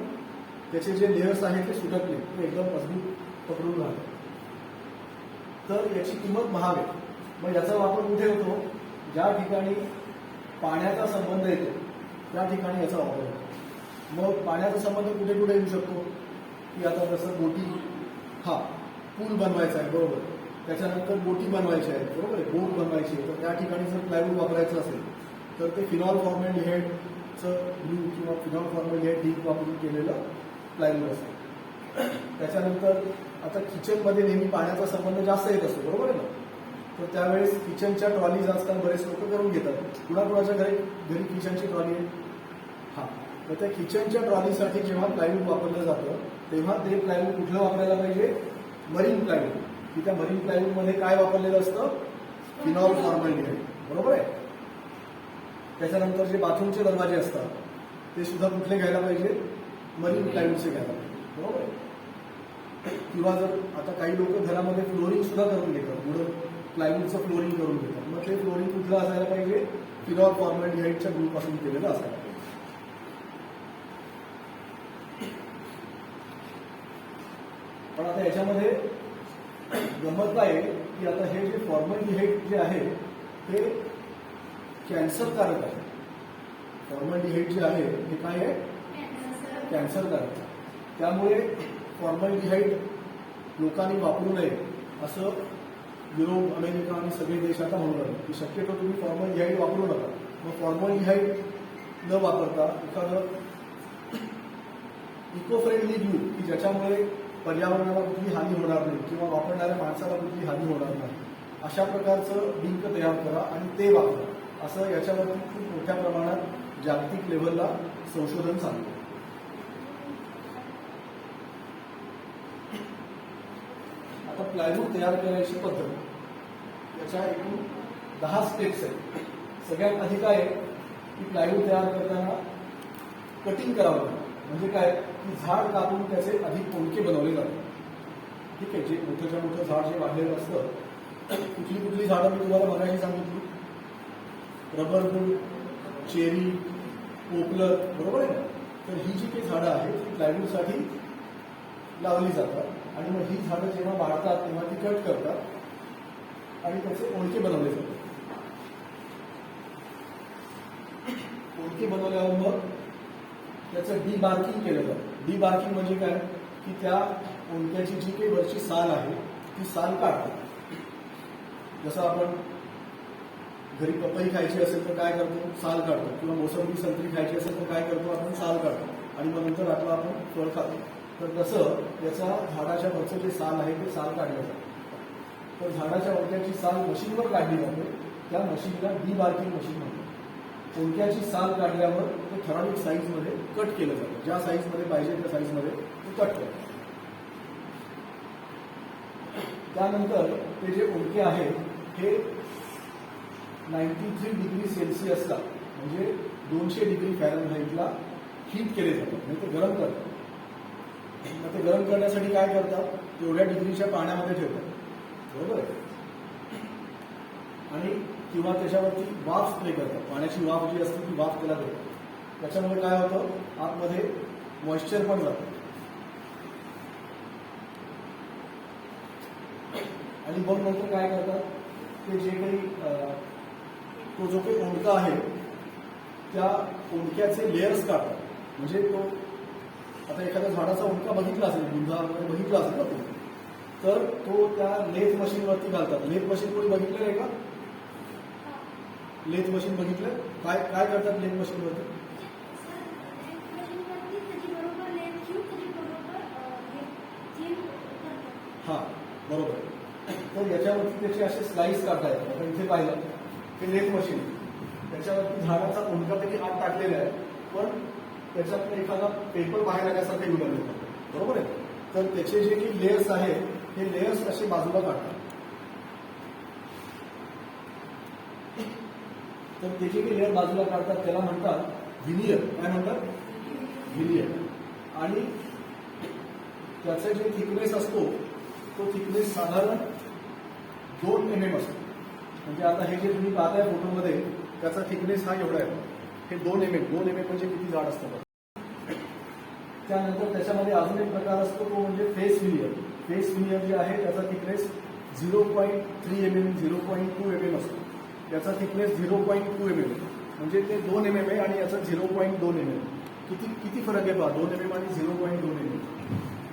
त्याचे जे लेयर्स आहेत ते सुटत नाही, ते एकदम मजबूत पकडून राहतात. तर याची किंमत महाग आहे. मग याचा वापर कुठे होतो, ज्या ठिकाणी पाण्याचा संबंध येतो त्या ठिकाणी याचा वापर होतो. मग पाण्याचा संबंध कुठे कुठे येऊ शकतो, की आता जसं बोटी, हा पूल बनवायचा आहे, बरोबर, त्याच्यानंतर बोटी बनवायच्या आहेत, बरोबर आहे, बोट बनवायची आहे, तर त्या ठिकाणी जर प्लायवूड वापरायचं असेल तर ते फिनॉल फॉर्मल्डिहाइडचं ग्लू किंवा फिनॉल फॉर्मल्डिहाइड डिंक वापरून केलेलं प्लायवूड असेल. त्याच्यानंतर आता किचनमध्ये नेहमी पाण्याचा संबंध जास्त येत असतो, बरोबर आहे ना. तर त्यावेळेस किचनच्या ट्रॉलीज आजकाल बरेच लोक करून घेतात. कुणाकुणाच्या घरी किचनची ट्रॉली आहे, हा, तर त्या किचनच्या ट्रॉलीसाठी जेव्हा प्लायवूड वापरलं जातं तेव्हा ते प्लायवूड कुठलं वापरायला पाहिजे, मरीन प्लायवूड. की त्या मरीन प्लायवूडमध्ये काय वापरलेलं असतं, फिनॉल फॉर्मल्डिहाइड, बरोबर आहे. त्याच्यानंतर जे बाथरूमचे दरवाजे असतात ते सुद्धा कुठले घ्यायला पाहिजे, मरीन प्लायवूडचे घ्यायला पाहिजे, बरोबर आहे. किंवा जर आता काही लोक घरामध्ये फ्लोरिंग सुद्धा करून घेतात, पुढं प्लायवूडचं फ्लोरिंग करून घेतात, मग ते फ्लोरिंग कुठलं असायला पाहिजे, फिनॉल फॉर्मॅल्डिहाइडच्या ग्रुपपासून केलेलं असायला पाहिजे. पण आता याच्यामध्ये गंमत काय आहे की आता हे जे फॉर्मॅल्डिहाइड जे आहे हे कॅन्सरकारक आहे. फॉर्मॅल्डिहाइड जे आहे हे काय आहे, कॅन्सरकारक आहे. त्यामुळे फॉर्मॅल्डिहाइड लोकांनी वापरू नये असं युरोप, अमेरिका आणि सगळे देश आता म्हणून राहिले की शक्यतो तुम्ही फॉर्मॅल्डिहाइड वापरू नका. मग फॉर्मॅल्डिहाइड न वापरता एखादं इको फ्रेंडली ग्लू की ज्याच्यामुळे पर्यावरणाला कुठली हानी होणार नाही किंवा वापरणाऱ्या माणसाला कुठली हानी होणार नाही अशा प्रकारचं डिंक तयार करा आणि ते वापरा, असं याच्यावरती खूप मोठ्या प्रमाणात जागतिक लेव्हलला संशोधन चालतं. आता प्लायवूड तयार करायची पद्धत याच्या एकूण 10 स्टेप्स आहेत. सगळ्यात आधी काय आहे की प्लायवूड तयार करताना कटिंग करावं लागतं. म्हणजे काय की झाड कापून त्याचे आधी पोंके बनवले जातात. ठीक आहे, जे मोठ्याच्या मोठं झाड जे वाढलेलं असतं, कुठली कुठली झाडं मी तुम्हाला मगाशी सांगितली, रबरवूड, चेरी, पोपलर, बरोबर आहे ना. तर ही जी काही झाडं आहेत ती प्लायवूडसाठी लावली जातात आणि मग ही झाडं जेव्हा वाढतात तेव्हा ती कट करतात आणि त्याचे ओळखे बनवले जातात. ओळखे बनवल्यावर मग त्याचं डिबार्किंग केलं जातं. डिबार्किंग म्हणजे काय की त्या ओंडक्याची जी काही वरची साल आहे ती साल काढतात. जसं आपण घरी पपई खायची असेल तर काय करतो, साल काढतो, किंवा मोसंबी संत्री खायची असेल तर काय करतो, आपण साल काढतो आणि मग नंतर आपलं आपण फळ खातो. तर तसं याचा झाडाच्या वरचं जे साल आहे ते साल काढलं जातं. तर झाडाच्या ओंडक्याची साल मशीनवर काढली जाते, त्या मशीनला डिबार्किंग मशीन म्हणतात. ओंडक्याची साल काढल्यावर ते ठराविक साईजमध्ये कट केलं जातं. ज्या साईजमध्ये पाहिजे त्या साईजमध्ये ते कट करतात. त्यानंतर ते जे ओंडके आहेत हे 93 डिग्री सेल्सिअसला म्हणजे 200 डिग्री फॅरनहाईटला हीट केले जातात, म्हणजे ते गरम करतात. मग ते गरम करण्यासाठी काय करतात, तेवढ्या डिग्रीच्या पाण्यामध्ये ठेवतात, बरोबर आहे, आणि किंवा त्याच्यावरती वाफ स्प्रे करतात. पाण्याची वाफ जी असते ती वाफ त्याला देतात. त्याच्यामुळे काय होतं, आतमध्ये मॉइश्चर पण जातं. आणि मग नंतर काय करतात, ते जे काही तो जो काही ओंडका आहे त्या ओंडक्याचे लेयर्स काढतात. म्हणजे तो आता एखाद्या झाडाचा ओंडका बघितला असेल, बुंधा वगैरे बघितला असेल ना तो, तर तो त्या लेथ मशीनवरती घालतात. लेथ मशीन कोणी बघितलं आहे का? लेथ मशीन बघितलं? काय काय करतात लेथ मशीनवरती? हा, बरोबर. तर याच्यावरती त्याचे असे स्लाइस काढता येतात. आता इथे पाहिलं ते लेथ मशीन, त्याच्यावरती झाडाचा ओंडका तरी आत टाकलेला आहे, पण त्याच्यात एखादा पेपर बाहेर आल्यासारखं येऊन आलेलं, बरोबर आहे. तर त्याचे जे काही लेयर्स आहेत हे लेयर्स असे बाजूला काढतात. तर त्याचे काही लेअर बाजूला काढतात त्याला म्हणतात व्हिनियर. काय म्हणतात? व्हिनियर. आणि त्याचा जे थिकनेस असतो तो थिकनेस साधारण 2 mm असतो. म्हणजे आता हे जे तुम्ही पाहताय फोटोमध्ये त्याचा थिकनेस हा एवढा आहे. हे 2 mm. 2 mm म्हणजे किती जाड असतं. त्यानंतर त्याच्यामध्ये अजून एक प्रकार असतो तो म्हणजे फेस व्हिनियर. फेस व्हिनियर जे आहे त्याचा थिकनेस 0.3 mm, 0.2 mm असतो. याचा थिकनेस 0.2 mm म्हणजे ते 2 mm आहे आणि याचा 0.2 mm. किती किती फरक आहे पहा, 2 mm आणि 0.2 mm.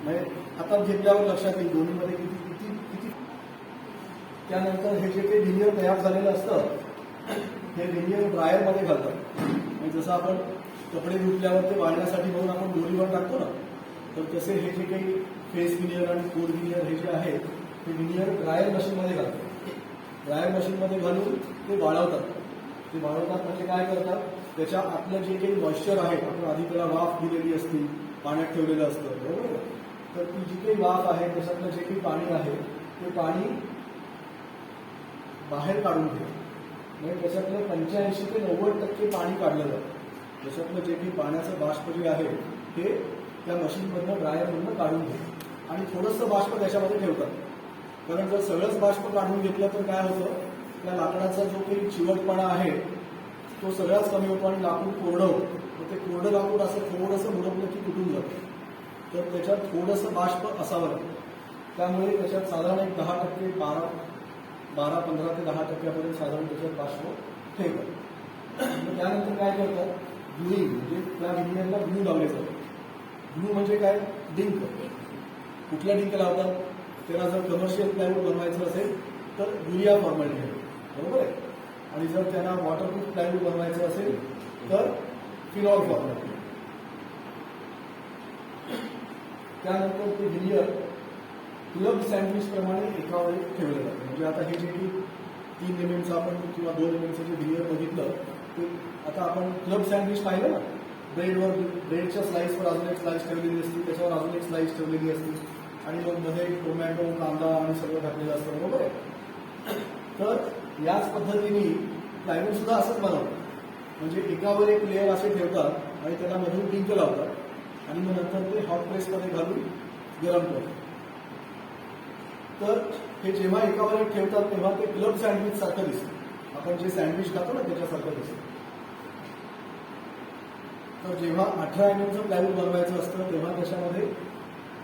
म्हणजे हातात घेतल्यावर लक्षात येईल दोन्हीमध्ये किती किती किती. त्यानंतर हे जे काही व्हिनियर तयार झालेलं असतं हे व्हिनियर ड्रायरमध्ये घालतात. म्हणजे जसं आपण कपडे धुतल्यावर ते वाळण्यासाठी म्हणून आपण दोरीवर टाकतो ना, तर तसे हे जे काही फेस व्हिनियर आणि कोर व्हिनियर हे जे आहे ते व्हिनियर ड्रायर मशीनमध्ये घालतात. ड्रायर मशीनमध्ये घालून ते वाळवतात. ते वाळवतात म्हणजे काय करतात, त्याच्या आतलं जे काही मॉइश्चर आहे, आपण आधी त्याला वाफ दिलेली असते, पाण्यात ठेवलेलं असतं, बरोबर. तर ती जी काही वाफ आहे त्याच्यातलं जे काही पाणी आहे ते पाणी बाहेर काढून ठेवतात. म्हणजे त्याच्यातलं 85 ते 90% पाणी काढलं जातं. त्याच्यातलं जे काही पाण्याचं बाष्प जे आहे ते त्या मशीनमधनं ड्रायरमधनं काढून घेतात. आणि थोडंसं बाष्प त्याच्यामध्ये ठेवतात. कारण जर सगळंच बाष्प काढून घेतलं तर काय होतं, त्या लाकडाचा जो काही चिवटपणा आहे तो सगळ्याच कमी होतो आणि लाकूड कोरडं होतं. तर ते कोरडं लाकूड असं थोडंसं मुरपलं की तुटून जातं. तर त्याच्यात थोडंसं बाष्प असावं लागतं. त्यामुळे त्याच्यात साधारण एक 10%, 15 ते 10% साधारण त्याच्यात बाष्प ठेवतात. त्यानंतर काय करतात, ग्लुईंग म्हणजे त्या विनियरला ग्लू लावले जातात. ग्लू म्हणजे काय, डिंक. कुठल्या डिंक लावतात, त्याला जर कमर्शियल प्लायवूड बनवायचं असेल तर युरिया फॉर्मॅलिटी, बरोबर आहे. आणि जर त्यांना वॉटरप्रूफ प्लायवूड बनवायचं असेल तर फिनॉल फॉर्मॅलिटी. त्यानंतर ते विनियर क्लब सँडविच प्रमाणे एकावर एक ठेवलं जातं. म्हणजे आता हे जे की 3 mm आपण किंवा 2 mm जे विनियर बघितलं ते आता आपण क्लब सँडविच पाहिलं ना, ब्रेडच्या स्लाइसवर अजून एक स्लाइस ठेवलेली असते, त्याच्यावर अजून एक स्लाइस ठेवलेली असते आणि मग मध्ये टोमॅटो, कांदा आणि सगळं घातलेलं असतं, बरोबर आहे. तर याच पद्धतीने प्लायवूड सुद्धा असंच बनवतात. म्हणजे एकावर एक लेअर असे ठेवतात आणि त्याला मधून डिंक लावतात आणि मग नंतर ते हॉट प्रेसमध्ये घालून गरम करतात. तर हे जेव्हा एकावर एक ठेवतात तेव्हा ते क्लब सँडविच सारखं दिसतं. आपण जे सँडविच खातो ना त्याच्यासारखं दिसतं. तर जेव्हा 18 mm प्लायवूड बनवायचं असतं तेव्हा त्याच्यामध्ये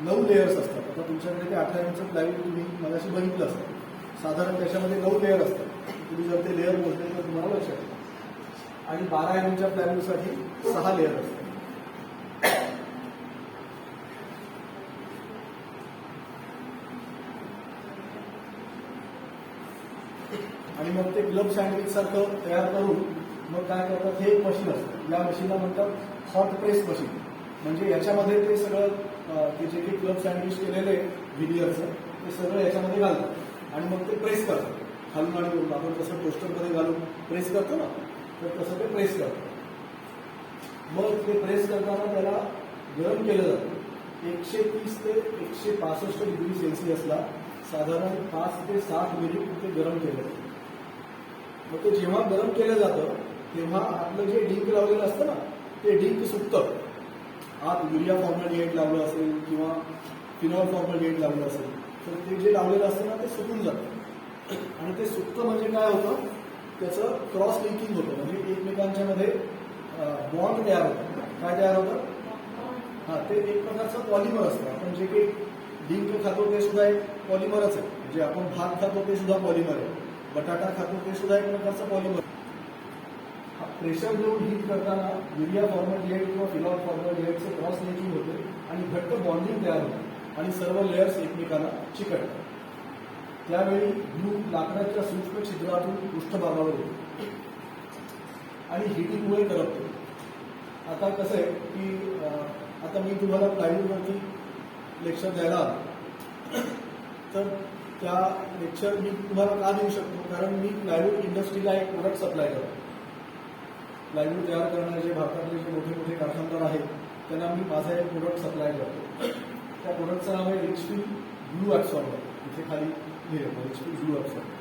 9 लेयर्स असतात. आता तुमच्याकडे ते 18 mm प्लायवूड तुम्ही मगाशी बघितलं असतं, साधारण त्याच्यामध्ये 9 लेअर असतात. तुम्ही जर ते लेअर मोजले तर तुम्हाला लक्षात येईल. आणि 12 mm प्लायवूडसाठी 6 लेअर असतात. आणि मग ते क्लब सँडविच सारखं तयार करून मग काय करतात, हे एक मशीन असतं. या मशीनला म्हणतात हॉट प्रेस मशीन. म्हणजे याच्यामध्ये ते सगळं ते जे काही क्लब सँडविच केलेले विनियरचं ते सगळं याच्यामध्ये घालतात आणि मग ते प्रेस करतात खालून आणि वरून. आपण कसं टोस्टरमध्ये घालून प्रेस करतो ना, तर तसं ते प्रेस करतात. मग ते प्रेस करताना त्याला गरम केलं जातं. 130 ते 165 डिग्री सेल्सिअसला साधारण 5 ते 7 मिनिट ते गरम केलं जातं. मग ते जेव्हा गरम केलं जातं तेव्हा आपलं जे डिंक लावलेलं असतं ना ते डिंक सुकतं. आत युरिया फॉर्मॅलिटी लावलं असेल किंवा फिनॉल फॉर्मॅलिटी लावलं असेल तर ते जे लावलेलं असतं ना ते सुकून जातं. आणि ते सुकतं म्हणजे काय होतं, त्याचं क्रॉस लिंकिंग होतं. म्हणजे एकमेकांच्या मध्ये बॉन्ड तयार होतं. काय तयार होतं, हां, ते एक प्रकारचं पॉलिमर असतं. आपण जे काही डिंक खातो ते सुद्धा एक पॉलिमरच आहे. म्हणजे आपण भात खातो ते सुद्धा पॉलिमर आहे, बटाटा खातो ते सुद्धा एक प्रकारचं पॉलिमर. प्रेशर देऊन हीट करताना युरिया फॉर्मॅलिटी किंवा फिनॉल फॉर्मॅलिटीचं क्रॉस लिंकिंग होते आणि घट्ट बॉन्डिंग तयार होते आणि सर्व लेयर्स एकमेकांना चिकटतात. त्यावेळी ग्लू लाकडाच्या सूक्ष्म छिद्रातून पृष्ठभागावर होतो आणि हिटिंगमुळे करपतो. आता कसं आहे की आता मी तुम्हाला प्लायवूडवरती लेक्चर द्यायला आलो, तर त्या लेक्चर मी तुम्हाला का देऊ शकतो, कारण मी प्लायवूड इंडस्ट्रीला एक प्रोडक्ट सप्लाय करतो. प्लायवूड तयार करणारे जे भारतातले जे मोठे मोठे कारखानदार आहेत त्यांना मी माझा एक प्रोडक्ट सप्लाय करतो. त्या प्रोडक्टचं नाव आहे HP ग्लू ॲब्सॉर्बर. इथे खाली लिहिलं HP ग्लू ॲब्सॉर्बर.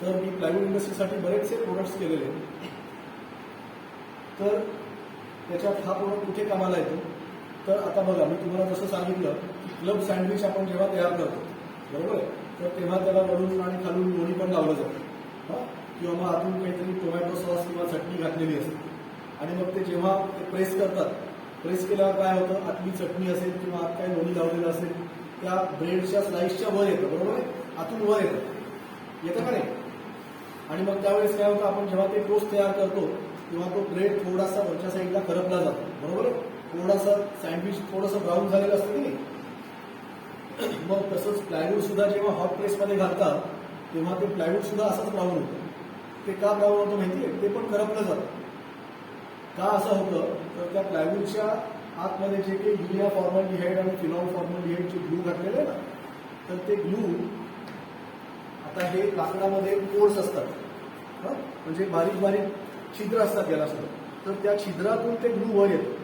तर मी प्लायवूड इंडस्ट्रीसाठी बरेचसे प्रोडक्ट्स केलेले आहेत. तर त्याच्यात हा प्रोडक्ट कुठे कामाला येतो, तर आता बघा मी तुम्हाला जसं सांगितलं की क्लब सँडविच आपण जेव्हा तयार करतो, बरोबर आहे, तर तेव्हा त्याला वरून आणि खालून लोणी पण लावलं जातं. हां, किंवा मग आतून काहीतरी टोमॅटो सॉस किंवा चटणी घातलेली असते. आणि मग ते जेव्हा ते प्रेस करतात, प्रेस केल्यावर काय होतं, आतली चटणी असेल किंवा आत काही लोणी लावलेलं असेल त्या ब्रेडच्या स्लाइसच्या वर येतं, बरोबर आहे, आतून वर येतं का नाही. आणि मग त्यावेळेस काय होतं, आपण जेव्हा ते टोस्ट तयार करतो तेव्हा तो ब्रेड थोडासा वरच्या साईडला करपला जातो, बरोबर आहे. थोडासा सँडविच थोडंसं ब्राऊन झालेलं असतं की नाही. मग तसंच प्लायवूड सुद्धा जेव्हा हॉट प्रेसमध्ये घालतात तेव्हा ते प्लायवूड सुद्धा असंच ब्राऊन होतं. ते का ब्राऊन होतं माहिती आहे, ते पण करपलं जातं. का असं होतं, तर त्या प्लायवूडच्या आतमध्ये जे काही युरिया फॉर्मॅलिटी आणि फिनॉल फॉर्मॅलिटीचे ग्लू घातलेले ना, तर ते ग्लू आता हे लाकडामध्ये पोर्स असतात, म्हणजे बारीक बारीक छिद्र असतात याला सुद्धा. तर त्या छिद्रातून ते ग्लू वर येतं.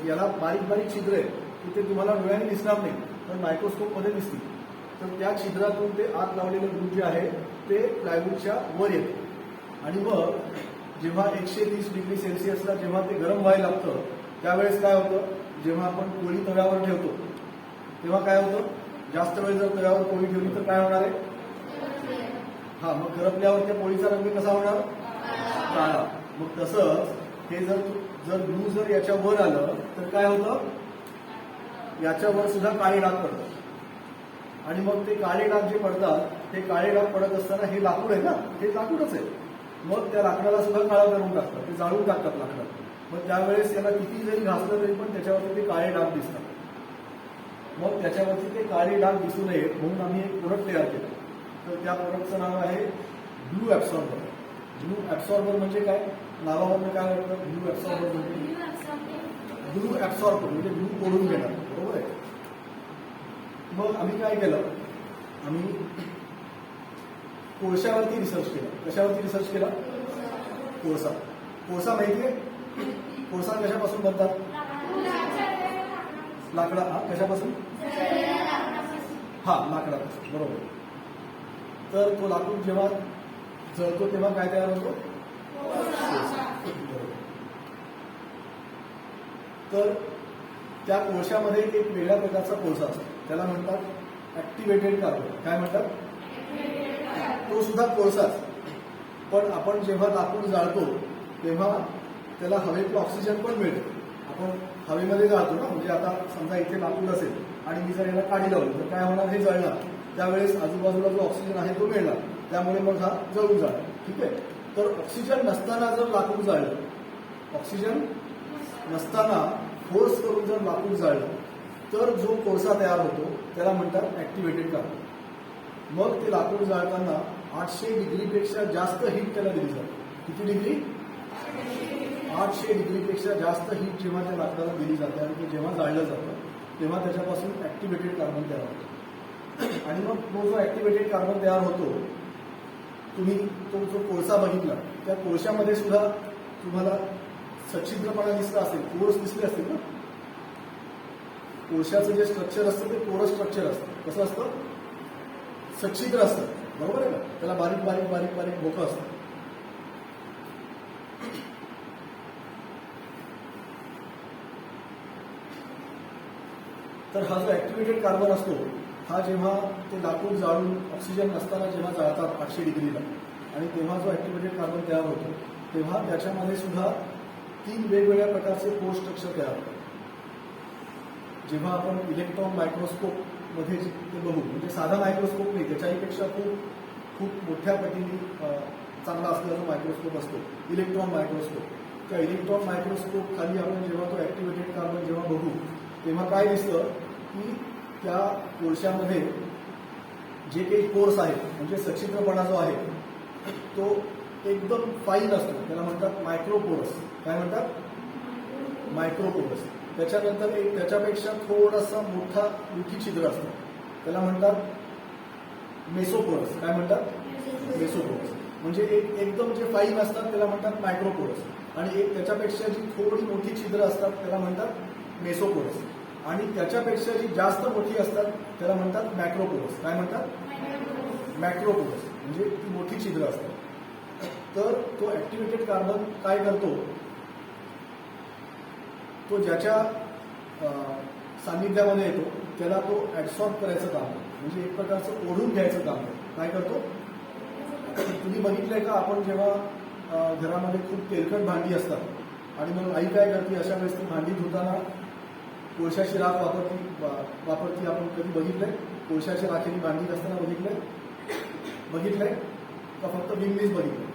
याला बारीक बारीक छिद्र आहे, तिथे तुम्हाला डोळ्याने दिसणार नाही पण मायक्रोस्कोपमध्ये दिसतील. तर त्या छिद्रातून ते आत लावलेलं ग्लू जे आहे ते प्लायवूडच्या वर येतं. आणि मग जेव्हा 130 डिग्री सेल्सिअसला जेव्हा ते गरम व्हायला लागतं त्यावेळेस काय होतं, जेव्हा आपण पोळी तव्यावर ठेवतो तेव्हा काय होतं, जास्त वेळ जर तव्यावर पोळी ठेवली तर काय होणार आहे, हा मग करपल्यावर त्या पोळीचा रंग कसा होणार, काळा. मग तसंच हे जर ग्लू जर याच्यावर आलं तर काय होतं, याच्यावर सुद्धा काळे डाग पडतात. आणि मग ते काळे डाग जे पडतात, ते काळे डाग पडत असताना हे लाकूड आहे ना, हे लाकूडच आहे, मग त्या लाकडाला सुद्धा काळा करून टाकतात, ते जाळून टाकतात लाकडात. मग त्यावेळेस त्याला किती जरी घासलं तरी पण त्याच्यावरती ते काळे डाग दिसतात. मग त्याच्यावरती ते काळे डाग दिसू नयेत म्हणून आम्ही एक प्रोडक्ट तयार केलं. तर त्या प्रोडक्टचं नाव आहे ग्लू ऍब्सॉर्बर. ग्लू ऍब्सॉर्बर म्हणजे काय, नावावरनं काय वाटतं, ग्लू ऍब्सॉर्बर म्हणजे ग्लू ऍब्सॉर्बर म्हणजे ग्लू ओढून घेणार, बरोबर आहे. मग आम्ही काय केलं, आम्ही कोळशावरती रिसर्च केला. कशावरती रिसर्च केला, कोळसा. कोळसा माहितीये, कोळसा कशापासून बनतात, लाकडा. हा कशापासून, हा लाकडापासून, बरोबर. तर तो लाकूड जेव्हा जळतो तेव्हा काय तयार होतो, बरोबर. तर त्या कोळशामध्ये एक वेगळ्या प्रकारचा कोळसा असतो, त्याला म्हणतात ऍक्टिव्हेटेड कार्बन. काय म्हणतात, तो सुद्धा कोळसाच. पण आपण जेव्हा लाकूड जाळतो तेव्हा त्याला हवेतलं ऑक्सिजन पण मिळतं. आपण हवेमध्ये जाळतो ना, म्हणजे आता समजा इथे लाकूड असेल आणि मी जर याला काडी लावली तर काय होणार, हे जळणार. त्यावेळेस आजूबाजूला जो ऑक्सिजन आहे तो मिळणार, त्यामुळे मग हा जळून जाणार. ठीक आहे. तर ऑक्सिजन नसताना जर लाकूड जाळलं, ऑक्सिजन नसताना फोर्स करून जर लाकूड जाळलं तर जो कोळसा तयार होतो त्याला म्हणतात ऍक्टिव्हेटेड कार्बन. मग ते लाकूड जाळताना 800 डिग्रीपेक्षा जास्त हीट त्याला दिली जाते. किती डिग्री, 800 डिग्रीपेक्षा जास्त हीट जेव्हा त्या लाकडाला दिली जाते आणि ते जेव्हा जाळलं जातं तेव्हा त्याच्यापासून ऍक्टिव्हेटेड कार्बन तयार होतो. आणि मग तो जो ऍक्टिव्हेटेड कार्बन तयार होतो, तुम्ही तो जो कोळसा बघितला त्या कोळशामध्ये सुद्धा तुम्हाला सच्छिद्रपणा दिसला असेल, पोर्स दिसले असतील ना. कोळशाचं जे स्ट्रक्चर असतं ते पोरस स्ट्रक्चर असतं. कसं असतं, सच्छिद्र असतं, बरोबर आहे ना. त्याला बारीक बारीक बारीक बारीक भोकं असतं. तर हा जो ऍक्टिव्हेटेड कार्बन असतो, हा जेव्हा ते लाकूड जाळून ऑक्सिजन नसताना जेव्हा जाळतात 800 डिग्रीला आणि तेव्हा जो ऍक्टिव्हेटेड कार्बन तयार होतो तेव्हा त्याच्यामध्ये सुद्धा 3 वेगवेगळ्या प्रकारचे पोर स्ट्रक्चर तयार होतात. जेव्हा आपण इलेक्ट्रॉन मायक्रोस्कोप मध्ये ते बघू, म्हणजे साधा मायक्रोस्कोप नाही, त्याच्याहीपेक्षा खूप खूप मोठ्या पटीने चांगला असलेला मायक्रोस्कोप असतो इलेक्ट्रॉन मायक्रोस्कोप. त्या इलेक्ट्रॉन मायक्रोस्कोप खाली आपण जेव्हा तो ऍक्टिव्हेटेड कार्बन जेव्हा बघू तेव्हा काय दिसतं की त्या कोळशामध्ये जे काही पोर्स आहेत, म्हणजे सच्छिद्रपणा जो आहे तो एकदम फाईन असतो, त्याला म्हणतात मायक्रोपोरस. काय म्हणतात, मायक्रोपोरस. त्याच्यानंतर एक त्याच्यापेक्षा थोडासा मोठी छिद्र असतं, त्याला म्हणतात मेसोपोरस. काय म्हणतात, मेसोपोरस. म्हणजे एकदम जे फाईन असतात त्याला म्हणतात मायक्रोपोरस, आणि एक त्याच्यापेक्षा जी थोडी मोठी छिद्र असतात त्याला म्हणतात मेसोपोरस, आणि त्याच्यापेक्षा जी जास्त मोठी असतात त्याला म्हणतात मॅक्रोपोरस. काय म्हणतात, मॅक्रोपोरस, म्हणजे ती मोठी छिद्र असतात. तर तो ऍक्टिव्हेटेड कार्बन काय करतो, तो ज्याच्या सान्निध्यामध्ये येतो त्याला तो ऍब्सॉर्ब करायचं काम करतो, म्हणजे एक प्रकारचं ओढून घ्यायचं काम करतो. काय करतो, तुम्ही बघितलंय का, आपण जेव्हा घरामध्ये खूप तेलकट भांडी असतात आणि मग आई काय करते, अशा वेळेस ती भांडी धुताना कोळशाची राख वापरती. आपण कधी बघितलंय कोळशाची राखेने भांडी घासताना, बघितलंय का फक्त बिंगलीच बघितलंय.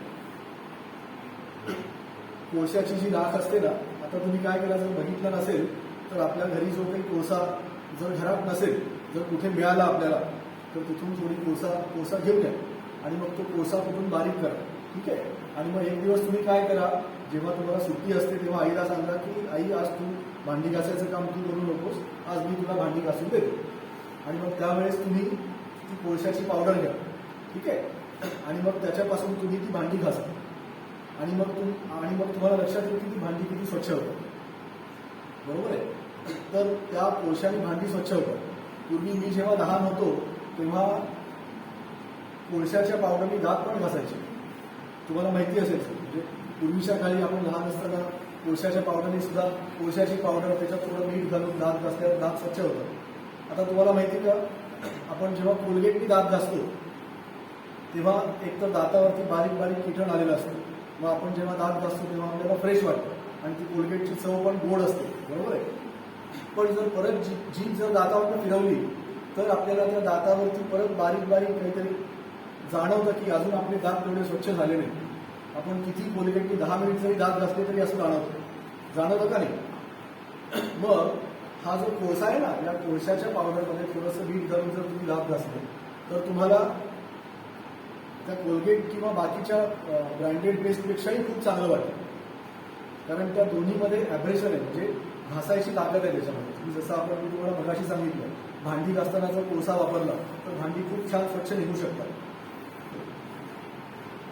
कोळशाची जी राख असते ना, आता तुम्ही काय केला, जर बघितलं नसेल तर आपल्या घरी जो काही कोळसा जर घरात नसेल, जर कुठे मिळाला आपल्याला तर तिथून थोडी कोळसा घेऊन या आणि मग तो कोळसा कुठून बारीक करा. ठीक आहे. आणि मग एक दिवस तुम्ही काय करा, जेव्हा तुम्हाला सुट्टी असते तेव्हा आईला सांगा की आई आज तू भांडी घासायचं काम तू करू नकोस, आज मी तुला भांडी घासून देतो. आणि मग त्यावेळेस तुम्ही ती कोळशाची पावडर घ्या. ठीक आहे. आणि मग त्याच्यापासून तुम्ही ती भांडी घासा आणि मग तुम्हाला लक्षात येईल की ती भांडी किती स्वच्छ होतात. बरोबर आहे. तर त्या कोळशाने भांडी स्वच्छ होतात. पूर्वी मी जेव्हा लहान होतो तेव्हा कोळशाच्या पावडरने दात पण घासायचे. तुम्हाला माहिती असेल, म्हणजे पूर्वीच्या काळी आपण लहान असताना कोळशाच्या पावडरने सुद्धा, कोळशाची पावडर त्याच्यात थोडं मीठ घालून दात घासल्यावर दात स्वच्छ होतात. आता तुम्हाला माहिती का, आपण जेव्हा कोलगेटनी दात घासतो तेव्हा एक तर दातावरती बारीक बारीक किटण आलेलं असतं. मग आपण जेव्हा दात घासतो तेव्हा आपल्याला फ्रेश वाटतं आणि ती कोलगेटची चव पण गोड असते, बरोबर आहे. पण जर परत जीभ जर दातावरनं फिरवली तर आपल्याला त्या दातावरती परत बारीक बारीक काहीतरी जाणवतं की अजून आपले दात तेवढे स्वच्छ झाले नाही. आपण किती कोलगेटनी 10 मिनिट जरी दात घासले तरी असं जाणवतं का नाही. मग हा जो कोळसा आहे ना, या कोळशाच्या पावडरमध्ये थोडंसं मीठ घालून जर तुम्ही दात घासले तर तुम्हाला त्या कोलगेट किंवा बाकीच्या ब्रँडेड पेस्टपेक्षाही खूप चांगलं वाटेल. कारण त्या दोन्हीमध्ये ॲब्रेशन आहे, म्हणजे घासायची ताकद आहे त्याच्यामध्ये. जसं आपण मी तुम्हाला मगाशी सांगितलं, भांडी घासताना जर कोळसा वापरला तर भांडी खूप छान स्वच्छ निघू शकतात.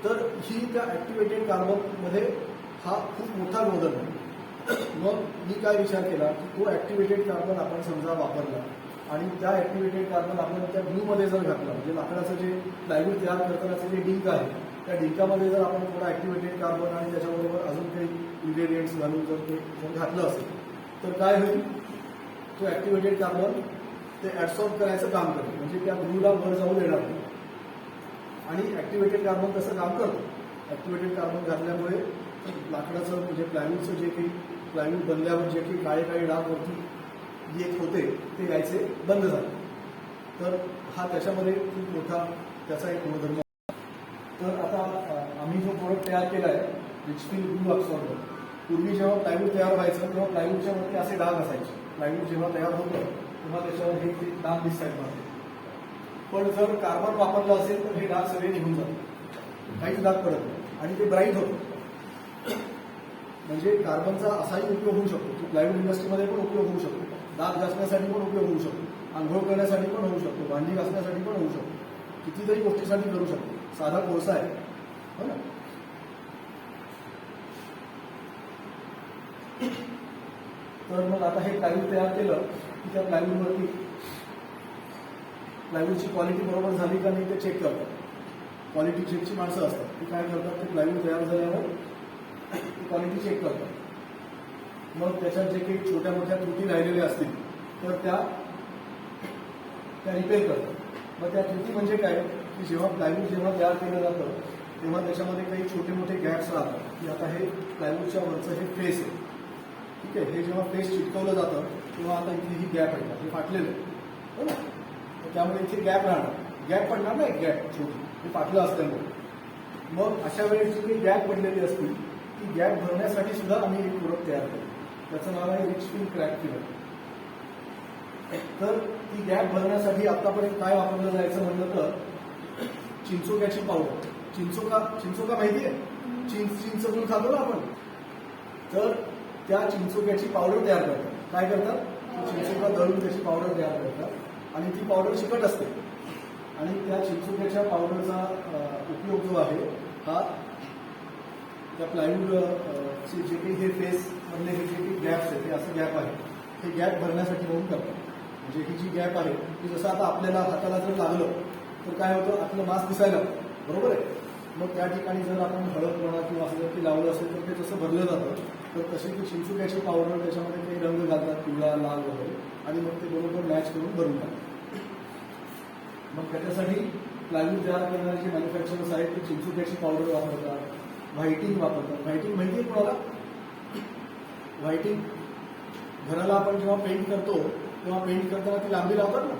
तर ही त्या ॲक्टिवेटेड कार्बनमध्ये हा खूप मोठा गुणधर्म आहे. मग मी काय विचार केला की तो ॲक्टिवेटेड कार्बन आपण समजा वापरला आणि त्या ॲक्टिवेटेड कार्बन आपण त्या ग्लूमध्ये जर घातला, म्हणजे लाकडाचं जे प्लायवूड तयार करतानाचं जे डिंक आहे त्या डिंकामध्ये जर आपण थोडा ॲक्टिवेटेड कार्बन आणि त्याच्याबरोबर अजून काही इन्ग्रेडियंट्स घालून जर घातलं असेल तर काय होईल, तो ॲक्टिवेटेड कार्बन ते ॲब्सॉर्ब करायचं काम करेल, म्हणजे त्या ग्लूला वर जाऊ देणार नाही. आणि ॲक्टिवेटेड कार्बन कसं काम करतो, ॲक्टिवेटेड कार्बन घातल्यामुळे लाकडाचं म्हणजे प्लायवूडचं जे काही प्लायवूड बनल्यावर जे काही काळे काळे डाग वरती येत होते ते यायचे बंद झाले. तर हा त्याच्यामध्ये खूप मोठा त्याचा एक गुणधर्म. तर आता आम्ही जो प्रोडक्ट तयार केला आहे रिचफिल ग्लू अब्सॉर्बर, पूर्वी जेव्हा प्लायवूड तयार व्हायचं तेव्हा प्लायवूडच्या वरती असे डाग असायचे. प्लायवूड जेव्हा तयार होतं तेव्हा त्याच्यावर हे डाग दिसायचे. पण जर कार्बन वापरलं असेल तर हे डाग सगळे निघून जातात, काहीच डाग पडत नाही आणि ते ब्राईट होतं. म्हणजे कार्बनचा असाही उपयोग होऊ शकतो की प्लायवूड इंडस्ट्रीमध्ये पण उपयोग होऊ शकतो, दात घासण्यासाठी पण उपयोग होऊ शकतो, आंघोळ करण्यासाठी पण होऊ शकतो, भांडी घासण्यासाठी पण होऊ शकतो, कितीतरी गोष्टीसाठी करू शकतो. साधा कोळसा आहे, हो ना. तर मग आता हे प्लायवूड तयार केलं की त्या प्लायवूडवरती प्लायवूडची क्वालिटी बरोबर झाली का नाही ते चेक करतात. क्वालिटी चेकची माणसं असतात, ती काय करतात, ते प्लायवूड तयार झाल्यावर ती क्वालिटी चेक करतात. मग त्याच्यात जे काही छोट्या मोठ्या त्रुटी राहिलेल्या असतील तर त्या रिपेअर करतात. मग त्या त्रुटी म्हणजे काय की जेव्हा प्लायवूड जेव्हा तयार केलं जातं तेव्हा त्याच्यामध्ये काही छोटे मोठे गॅप्स राहतात की आता हे प्लायवूडच्या वरचं हे फेस आहे, ठीक आहे. हे जेव्हा फेस चिटकवलं जातं तेव्हा आता इथे ही गॅप आहे, हे फाटलेलं आहे, हो ना. त्यामुळे इथे गॅप राहणार, गॅप पडणार ना, एक गॅप छोटी, हे फाटलं असल्यामुळे. मग अशा वेळेस जी गॅप पडलेली असतील ती गॅप भरण्यासाठी सुद्धा आम्ही एक प्रोडक्ट तयार केलं, त्याचं नाव आहे रिचफिल क्रॅक फिलर. तर ती गॅप भरण्यासाठी आतापर्यंत काय वापरलं जायचं म्हणलं तर चिंचोक्याची पावडर. चिंचोका माहिती आहे, चिंच दूध खातो ना आपण, तर त्या चिंचोक्याची पावडर तयार करतात. काय करतात, चिंचोका दळून त्याची पावडर तयार करतात आणि ती पावडर चिकट असते. आणि त्या चिंचोक्याच्या पावडरचा उपयोग जो आहे हा त्या प्लायवूडचे जे काही हे फेस मधले हे जे काही गॅप्स आहेत, ते असं गॅप आहे, हे गॅप भरण्यासाठी म्हणून करतात. म्हणजे ही जी गॅप आहे ती जसं आता आपल्याला हाताला जर लागलं तर काय होतं, आपलं मास्क दिसायला, बरोबर आहे. मग त्या ठिकाणी जर आपण हळद म्हणा किंवा असं जर ते लावलं असेल तर ते जसं भरलं जातं, तर तशी ती चिंचोक्याची पावडर त्याच्यामध्ये काही रंग घालतात, पिवळा, लाल वगैरे, आणि मग ते बरोबर मॅच करून भरून टाकतात. मग त्याच्यासाठी प्लायवूड तयार करणारे जे मॅन्युफॅक्चरर्स आहेत ते चिंचोक्याची पावडर वापरतात, व्हाईटिंग वापरतात. व्हाईटिंग माहिती आहे कोणाला, व्हाईटिंग घराला आपण जेव्हा पेंट करतो तेव्हा पेंट करताना ती लांबी लावतात ना,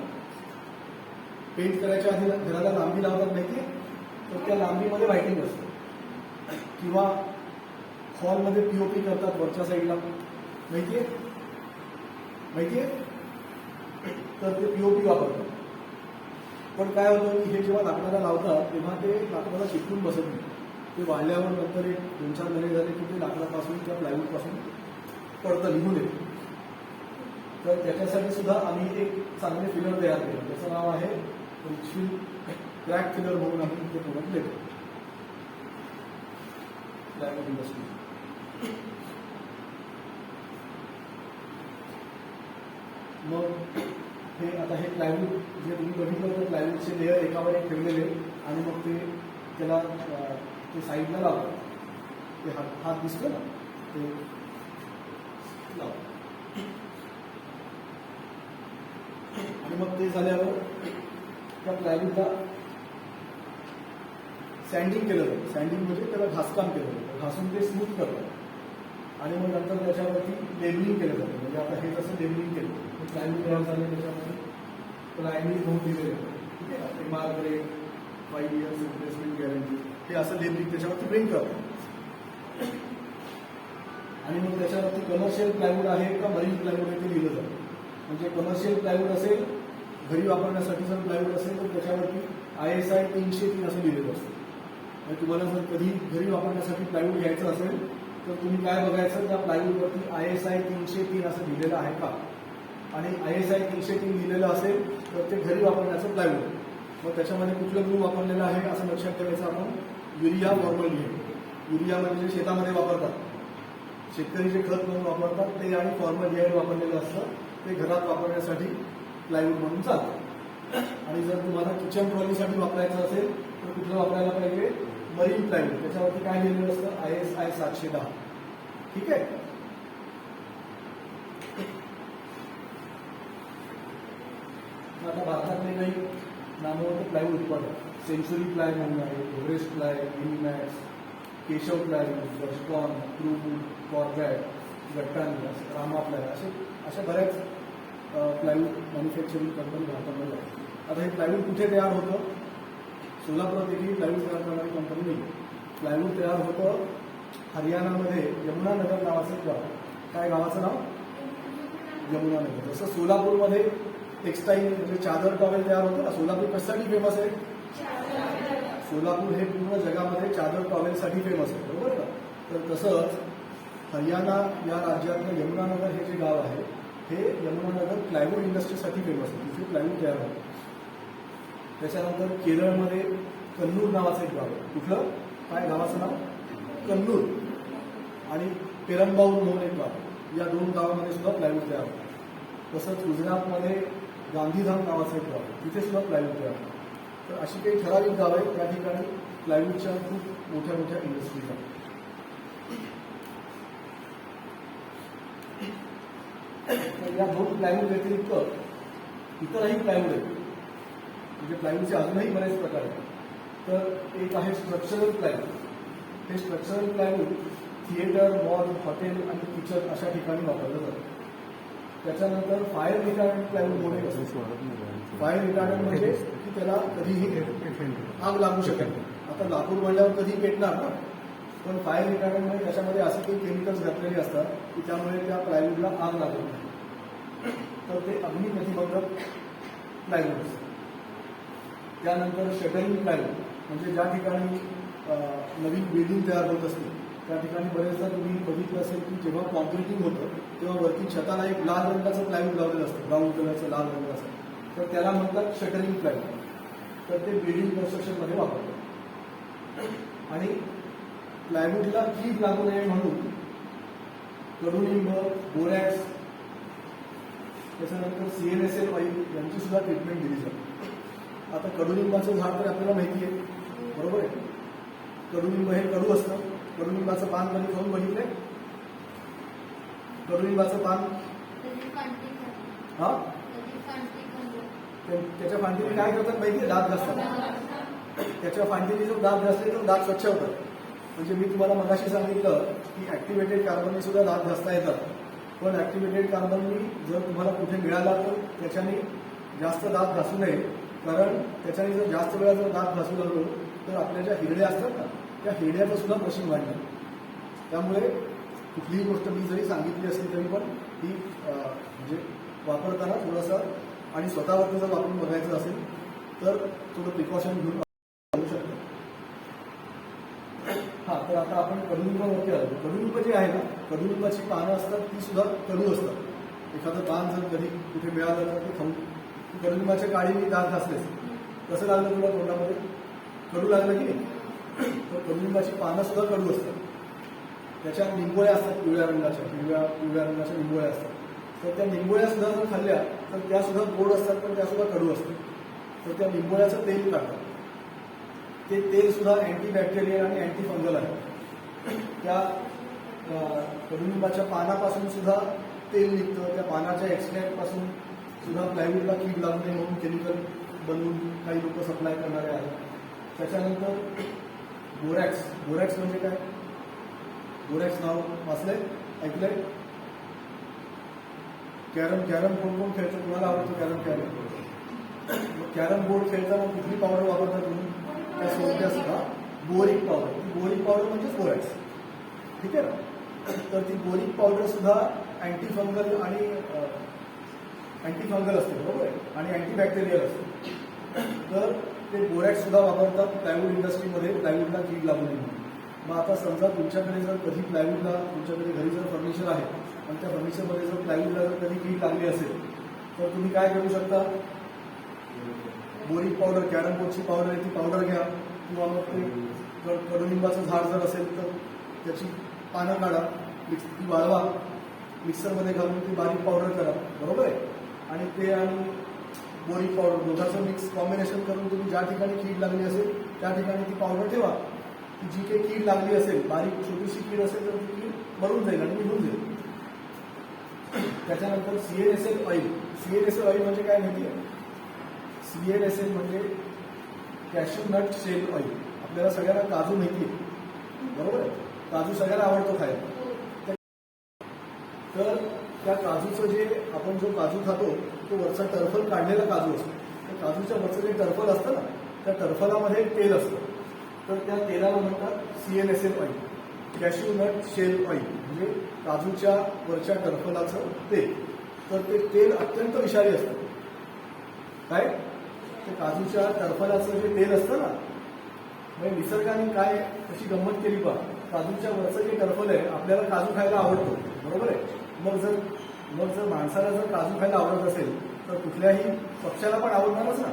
पेंट करायच्या आधी घराला लांबी लावतात, माहिती आहे. तर त्या लांबीमध्ये व्हाईटिंग असतं. किंवा हॉलमध्ये पीओपी करतात वरच्या साईडला, माहिती आहे, तर ते पीओपी वापरतात. पण काय होतं की हे जेव्हा लाकडाला लावतात तेव्हा ते लाकडाला चिटकून बसत नाही, ते वाढल्यावर नंतर एक 2-4 महिने झाले की ते लाकडापासून किंवा प्लायवूडपासून पडतं, निघून येतं. तर त्याच्यासाठी सुद्धा आम्ही एक चांगले फिलर तयार केलं, त्याचं नाव आहे रिचफिल क्रॅक फिलर म्हणून आम्ही ते प्रोडक्ट देतो प्लायवूड इंडस्ट्री. मग हे आता हे प्लायवूड जे तुम्ही बघितलं तर प्लायवूडचे लेअर एकावर एक ठेवलेले आणि मग ते त्याला ते साईडला लावतात, ते हात दिसतो ना ते लावतात. आणि मग ते झाल्यावर त्या प्लायवूडला सँडिंग केलं जातं. सँडिंग म्हणजे त्याला घासकाम केलं जातं, घासून ते स्मूथ करतात आणि मग नंतर त्याच्यावरती लेबलिंग केलं जातं. म्हणजे आता हे जसं लेबलिंग केलं प्लायवूड तयार झालं त्याच्यामध्ये प्रायमरी होम दिले जातं. ठीक आहे ना, MR grade 5 years replacement guarantee हे असं लेबलिंग त्याच्यावरती प्रिंट करतात. आणि मग त्याच्यावरती कमर्शियल प्लायवूड आहे का मरीन प्लायवूड आहे ते लिहिलं जातं. म्हणजे कमर्शियल प्लायवूड असेल, घरी वापरण्यासाठी जर प्लायवूड असेल तर त्याच्यावरती ISI 303 असं लिहिलेलं असतं. म्हणजे तुम्हाला जर कधी घरी वापरण्यासाठी प्लायवूड घ्यायचं असेल तर तुम्ही काय बघायचं, त्या प्लायवूडवरती ISI 303 असं लिहिलेलं आहे का, आणि ISI 303 लिहिलेलं असेल तर ते घरी वापरण्याचं प्लायवूड. मग त्याच्यामध्ये कुठलं ग्रुप वापरलेलं आहे असं लक्षात ठेवायचं आपण. युरिया फॉर्मल युरिया म्हणजे जे शेतामध्ये वापरतात, शेतकरी जे खत म्हणून वापरतात ते, आणि फॉर्मल वापरलेलं असतं ते घरात वापरण्यासाठी प्लायवूड म्हणून चालतं. आणि जर तुम्हाला किचन ट्रॉलीसाठी वापरायचं असेल तर कुठलं वापरायला पाहिजे, मरीन प्लायवूड. त्याच्यावरती काय लिहिलेलं असतं, ISI 710. ठीक आहे. आता भारतातले काही नामवंत प्लायवूड उत्पादक सेंचुरी प्लाय म्हणून आहे, Everest Ply, Minimax, Keshav Ply, Varshcon, Truwood, Corbett, Gattani, Rama Ply, अशा बऱ्याच प्लायवूड मॅन्युफॅक्चरिंग कंपनी भारतामध्ये आहे. आता हे प्लायवूड कुठे तयार होतं, सोलापुरात एकही प्लायवूड तयार करणारी कंपनी नाही. प्लायवूड तयार होतं हरियाणामध्ये यमुनानगर नावाचं एक गाव. काय गावाचं नाव, यमुनानगर. जसं सोलापूरमध्ये टेक्सटाईल म्हणजे चादर टॉवेल तयार होतं ना, सोलापूर कशासाठी फेमस आहे, सोलापूर हे पूर्ण जगामध्ये चादर टॉवेलसाठी फेमस आहे, बरोबर का. तर तसंच हरियाणा या राज्यातलं यमुनानगर हे जे गाव आहे हे यमुनानगर प्लायवूड इंडस्ट्रीसाठी फेमस आहे, तिथे प्लायवूड तयार होतं. त्याच्यानंतर केरळमध्ये कन्नूर नावाचं एक गाव आहे. कुठलं, काय गावाचं नाव, कन्नूर. आणि पेरंबाऊर म्हणून एक गाव, या 2 गावामध्ये सुद्धा प्लायवूड तयार होतं. तसंच गुजरातमध्ये गांधीधाम नावाचं एक गाव आहे, तिथे सुद्धा प्लायवूड तयार होतं. तर अशी काही ठराविक गाव आहेत त्या ठिकाणी प्लायवूडच्या खूप मोठ्या मोठ्या इंडस्ट्रीज आहेत. तर या 2 प्लायवूड व्यतिरिक्त इतरही प्लायवूड आहेत. म्हणजे प्लायवूडचे अजूनही बरेच प्रकार आहेत. तर एक आहे स्ट्रक्चरल प्लायवूड. हे structural plywood theatre, mall, hotel आणि किचन अशा ठिकाणी वापरलं जातं. त्याच्यानंतर फायर रिटार्डंट प्लायवूड म्हणून असतं. फायर रिटार्डंट म्हणजे की त्याला कधीही आग लागू शकेल. आता लाकूड म्हणल्यावर कधी पेटणार ना, पण फायर रिटार्डंट म्हणजे त्याच्यामध्ये असे काही केमिकल्स घातलेले असतात की त्यामुळे त्या प्लायवूडला आग लागत नाही. तर ते अग्निप्रतिबंधक प्लायवूड असतं. त्यानंतर शटरिंग प्लायवूड म्हणजे ज्या ठिकाणी नवीन बिल्डिंग तयार होत असते त्या ठिकाणी बरेचदा तुम्ही बघितलं असेल की जेव्हा कॉन्क्रिटिंग होतं तेव्हा वरती छताला एक लाल रंगाचं प्लायवूड लावलेलं असतं, ब्राऊन कलरचं लाल रंगाचं, तर त्याला म्हणतात शटरिंग प्लायवूड. तर ते बिल्डिंग कन्स्ट्रक्शनमध्ये वापरतात. आणि प्लायवूडला कीड लागू नये म्हणून कडुनिंब, बोरॅक्स, त्याच्यानंतर CNSL ऑइल यांची सुद्धा ट्रीटमेंट दिली जाते. आता कडुनिंबाचं झाड तर आपल्याला माहिती आहे, बरोबर आहे. कडुनिंब हे कडू असतं. कडुनिंबाचं पान कधी खाऊन बघितलंय, कडुनिंबाचं पान, हा त्याच्या फांदीने काय करतात माहिती, दात घासतात. त्याच्या फांदीने जर दात घासले तर दात स्वच्छ होतात. म्हणजे मी तुम्हाला मगाशी सांगितलं की ऍक्टिव्हेटेड कार्बनने सुद्धा दात घासता येतात. पण ऍक्टिव्हेटेड कार्बननी जर तुम्हाला कुठे मिळाला तर त्याच्याने जास्त दात घासू नये, कारण त्याच्याने जर जास्त वेळा जर दात घासू लागलो तर आपल्या ज्या हिरड्या असतात ना त्या हिरड्याचं सुद्धा मशीन वाढणार. त्यामुळे कुठलीही गोष्ट मी जरी सांगितली असली तरी पण ती म्हणजे वापरताना थोडंसं आणि स्वतःवरती जर वापरून बघायचं असेल तर थोडं प्रिकॉशन घेऊन वापरू शकतो. हा, तर आता आपण कडुलिंबावरती आलो. कडुलिंब जे आहे ना, कडुलिंबाची पानं असतात ती सुद्धा कडू असतात. एखादं पान जर कधी कुठे मिळालं तर ते खाऊन, कडुलिंबाच्या काळीने दात घासलेस कसं लागलं तुला तोंडामध्ये, कडू लागलं की नाही. तर कडुलिंबाची पानं सुद्धा कडू असतात. त्याच्या निंबोळ्या असतात पिवळ्या रंगाच्या, पिवळ्या रंगाच्या निंबोळ्या असतात. तर त्या निंबोळ्या सुद्धा जर खाल्ल्या तर त्या सुद्धा गोड असतात पण त्या सुद्धा कडू असतात. तर त्या निंबोळ्याचं तेल काढतात. ते तेल सुद्धा अँटीबॅक्टेरियल आणि अँटी फंगल आहे. त्या कडुलिंबाच्या पानापासून सुद्धा तेल निघतं. त्या पानाच्या एक्स्ट्रॅक्टपासून सुद्धा प्लायवूडला कीड लागू नये म्हणून केमिकल बनवून काही लोक सप्लाय करणारे आहेत. त्याच्यानंतर बोरॅक्स. बोरॅक्स म्हणजे काय? बोरॅक्स नाव वाचलंय, ऐकलंय? कॅरम कोण कोण खेळतं? तुम्हाला आवडतं कॅरम? कॅरम बोर्ड खेळताना कुठली पावडर वापरता तुम्ही? त्या सोडत्या बोरिक पावडर. ती बोरिक पावडर म्हणजेच बोरॅक्स. ठीक आहे ना? तर ती बोरिक पावडर सुद्धा अँटीफंगल असते, बरोबर आहे, आणि अँटीबॅक्टेरियल असते. तर ते बोरॅक्स सुद्धा वापरतात प्लायवूड इंडस्ट्रीमध्ये, प्लायवूडला कीड लागू नये म्हणून. मग आता समजा तुमच्याकडे जर कधी प्लायवूडला, तुमच्याकडे घरी जर फर्निचर आहे आणि त्या फर्निचरमध्ये जर प्लायवूडला जर कधी कीड लागली असेल तर तुम्ही काय करू शकता? बोरिक पावडर, कॅरम बोर्डची पावडर आहे ती पावडर घ्या, किंवा मग ते कडुलिंबाचं झाड जर असेल तर त्याची पानं काढा, ती वाळवा, मिक्सरमध्ये घालून ती बारीक पावडर करा, बरोबर आहे. आणि ते आणि बोरिक पावडर दोघांचं मिक्स कॉम्बिनेशन करून तुम्ही ज्या ठिकाणी कीड लागली असेल त्या ठिकाणी ती पावडर ठेवा. ती जी काही कीड लागली असेल, बारीक छोटीशी कीड असेल तर ती कीड मरून जाईल आणि निघून जाईल. त्याच्यानंतर CNSL ऑइल. CNSL ऑइल म्हणजे काय माहिती आहे? CNSL म्हणजे कॅश्यू नट शेल ऑइल. आपल्याला सगळ्यांना काजू माहिती आहे, बरोबर आहे, काजू सगळ्यांना आवडतो खायला. तर त्या काजूचं जे आपण जो काजू खातो तो वरचा टर्फल काढलेला काजू असतो. त्या काजूच्या वरचं जे टर्फल असतं ना, त्या टर्फलामध्ये तेल असतं. तर त्या तेलाला म्हणतात CNSL oil, cashew nut shell oil, म्हणजे काजूच्या वरच्या टर्फलाचं तेल. तर ते तेल अत्यंत विषारी असतं. काय? ते काजूच्या टर्फलाचं जे तेल असतं ना, म्हणजे निसर्गाने काय अशी गंमत केली पहा, काजूच्या वरचं जे टर्फल आहे आपल्याला काजू खायला आवडतो, बरोबर आहे. मग जर माणसाला जर काजू खायला आवडत असेल तर कुठल्याही पक्ष्याला पण आवडणारच ना.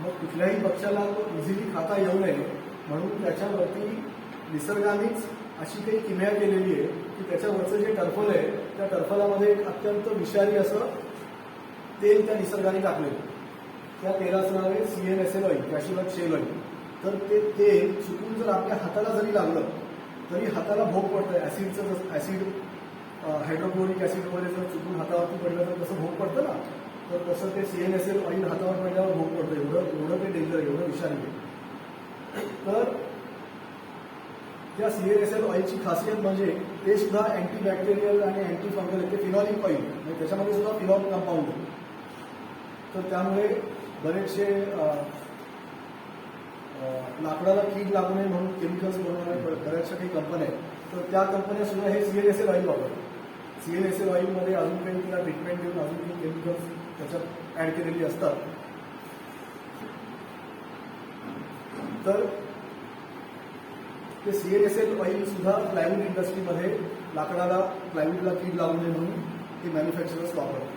मग कुठल्याही पक्ष्याला इझिली खाता येऊ नये म्हणून त्याच्यावरती निसर्गानेच अशी काही किमया केलेली आहे की त्याच्यावरचं जे टर्फल आहे त्या टर्फलामध्ये एक अत्यंत विषारी असं तेल त्या निसर्गाने टाकलेलं. त्या तेलाचं नाव आहे CNSL oil, cashew nut shell oil. तर ते तेल चुकून जर आपल्या हाताला जरी लागलं तरी हाताला भोग पडतं. ऍसिड हायड्रोक्लोरिक ऍसिड वगैरे जर चुकून हातावरती पडलं तर कसं भोग पडतं ना, तर तसं ते CNSL ऑइल हातावर पडल्यावर भोग पडतं. एवढं ते डेंजर आहे, एवढं विषारी आहे. तर त्या CNSL ऑइलची खासियत म्हणजे ते सुद्धा अँटीबॅक्टेरियल आणि अँटीफंगल आहे. ते फिनॉलिक ऑइल, म्हणजे त्याच्यामध्ये सुद्धा फिनॉल कंपाऊंड आहे. तर त्यामुळे बरेचसे लाकडाला कीड लागू नये म्हणून केमिकल्स बनवणाऱ्या बऱ्याचशा काही कंपन्या आहेत. तर त्या कंपन्या सुद्धा हे CNSL ऑइल वापरतात. CNSL ऑइलमध्ये अजून काही तिला ट्रीटमेंट देऊन अजून काही केमिकल्स त्याच्यात ऍड केलेली असतात. तर ते CNSL ऑइल सुद्धा प्लायवूड इंडस्ट्रीमध्ये प्लायवूडला कीड लागू नये म्हणून ते मॅन्युफॅक्चरर्स वापरतात.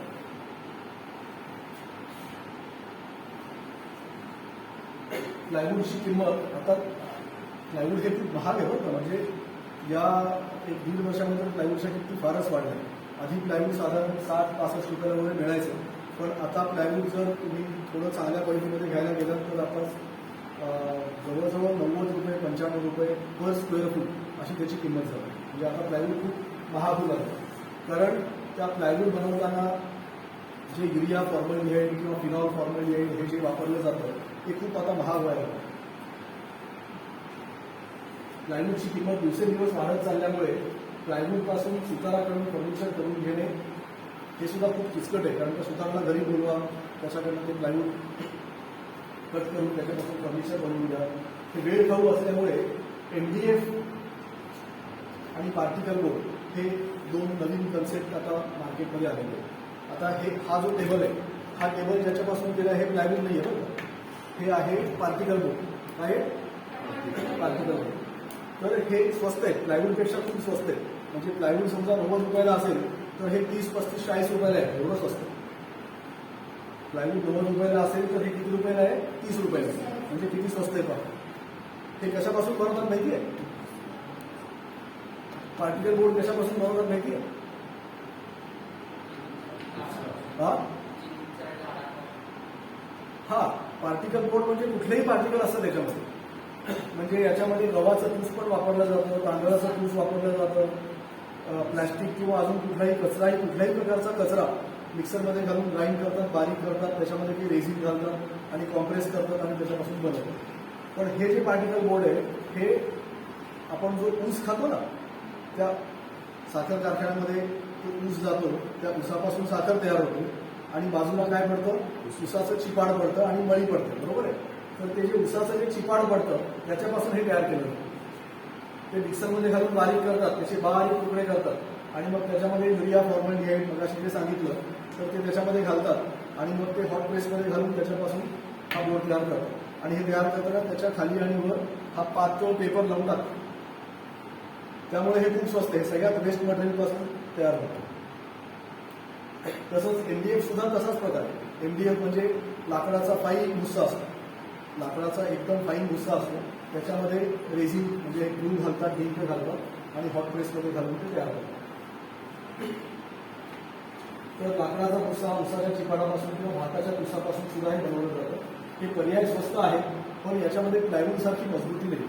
प्लायवूडची किंमत आता, प्लायवूड हे खूप महाग आहे बरं का. म्हणजे या 1-1.5 वर्षानंतर प्लायवूडच्या किमती फारच वाढल्या. आधी प्लायवूड साधारण 60-65 रुपयाला वगैरे मिळायचं, पण आता प्लायवूड जर तुम्ही थोडं चांगल्या क्वालिटीमध्ये घ्यायला गेलात तर आता जवळजवळ 90 रुपये 95 रुपये पर स्क्वेअर फूट अशी त्याची किंमत झाली. म्हणजे आता प्लायवूड खूप महाग होऊ लागलं. कारण त्या प्लायवूड बनवताना जे युरिया फॉर्मल्डिहाइड किंवा फिनॉल फॉर्मल्डिहाइड हे जे वापरलं जातं ते खूप आता महाग व्हायला लागलं. प्लायवूडची किंमत दिवसेंदिवस वाढत चालल्यामुळे प्लायवूडपासून सुताराकडून फर्निचर करून घेणे हे सुद्धा खूप किचकट आहे. कारण त्या सुताराला घरी बोलवा, त्याच्याकडनं ते प्लायवूड कट करून त्याच्यापासून फर्निचर बनवून द्या. हे वेळ खाऊ असल्यामुळे MDF आणि पार्टिकल बोर्ड हे 2 नवीन कन्सेप्ट आता मार्केटमध्ये आलेले आहेत. आता हा जो टेबल आहे, हा टेबल ज्याच्यापासून केला हे प्लायवूड नाही आहे बरं, हे आहे पार्टिकल बोर्ड. आहे पार्टिकल बोर्ड. तर हे स्वस्त आहे, प्लायवूडपेक्षा खूप स्वस्त आहे. म्हणजे प्लायवूड समजा 90 रुपयाला असेल तर हे 30, 35, 40 रुपयाला आहे. एवढं स्वस्त आहे. प्लायवूड 90 रुपयाला असेल तर हे किती रुपयाला आहे? 30 रुपयाला. म्हणजे किती स्वस्त आहे पहा. हे कशापासून बनवतात माहिती आहे? पार्टिकल बोर्ड कशापासून बनवतात माहिती आहे? हा पार्टिकल बोर्ड म्हणजे कुठलेही पार्टिकल असतं त्याच्यामध्ये. म्हणजे याच्यामध्ये गव्हाचं तूस पण वापरलं जातं, तांदळाचं तूस वापरलं जातं, प्लास्टिक किंवा अजून कुठलाही कचराही, कुठल्याही प्रकारचा कचरा मिक्सरमध्ये घालून ग्राइंड करतात, बारीक करतात, त्याच्यामध्ये काही रेझिन घालतात आणि कॉम्प्रेस करतात आणि त्याच्यापासून बनवतात. पण हे जे पार्टिकल बोर्ड आहे हे आपण जो ऊस खातो ना, त्या साखर कारखान्यामध्ये तो ऊस जातो, त्या ऊसापासून साखर तयार होते आणि बाजूला काय पडतं, ऊसाचं चिपाड पडतं आणि मळी पडते, बरोबर आहे. तर ते जे ऊसाचं जे चिपाड पडतं त्याच्यापासून हे तयार केलं जातं. ते मिक्सरमध्ये घालून बारीक करतात, त्याचे बारीक तुकडे करतात आणि मग त्याच्यामध्ये युरिया, फॉर्मल्डिहाइड मगाशी जे सांगितलं तर ते त्याच्यामध्ये घालतात आणि मग ते हॉट प्रेसमध्ये घालून त्याच्यापासून हा बोर्ड तयार करतात. आणि हे तयार करताना त्याच्या खाली आणि वर हा पातळ पेपर लावून टाकतात. त्यामुळे हे खूप स्वस्त आहे, सगळ्यात वेस्ट मटेरियलपासून तयार होतं. तसंच MDF सुद्धा तसाच प्रकार आहे. MDF म्हणजे लाकडाचा फाईन भुस्सा असतो, लाकडाचा एकदम फाईन भुस्सा असतो, त्याच्यामध्ये रेझिन म्हणजे ग्लू घालतात, डिंक घालतात आणि हॉट प्रेसमध्ये घालून ते तयार होतात. तर लाकडाचा भुस्सा ऊसाच्या चिपाडापासून किंवा भाताच्या भुसापासून सुद्धा हे बनवलं जातं. हे पर्याय स्वस्त आहे, पण याच्यामध्ये प्लायवूड सारखी मजबूती नाही.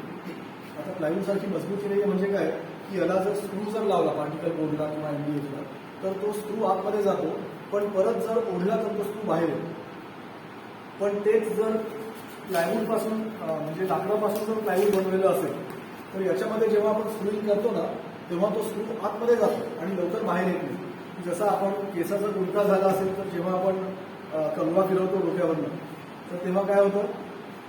आता प्लायवूड सारखी मजबूती नाही म्हणजे काय की याला जर स्क्रू जर लावला पार्टिकल बोर्डला किंवा MDFला तर तो स्क्रू आतमध्ये जातो, पण परत जर ओढला तर तो स्क्रू बाहेर येतो. पण तेच जर प्लायवूड पासून म्हणजे लाकडापासून जर प्लायवूड बनवलेलं असेल तर याच्यामध्ये जेव्हा आपण स्क्रूइंग करतो ना तेव्हा तो स्क्रू आतमध्ये जातो आणि लवकर बाहेर येत नाही. जसा आपण केसाचा गुंडा झाला असेल तर जेव्हा आपण कंगवा फिरवतो डोक्यावरनं तर तेव्हा काय होतं,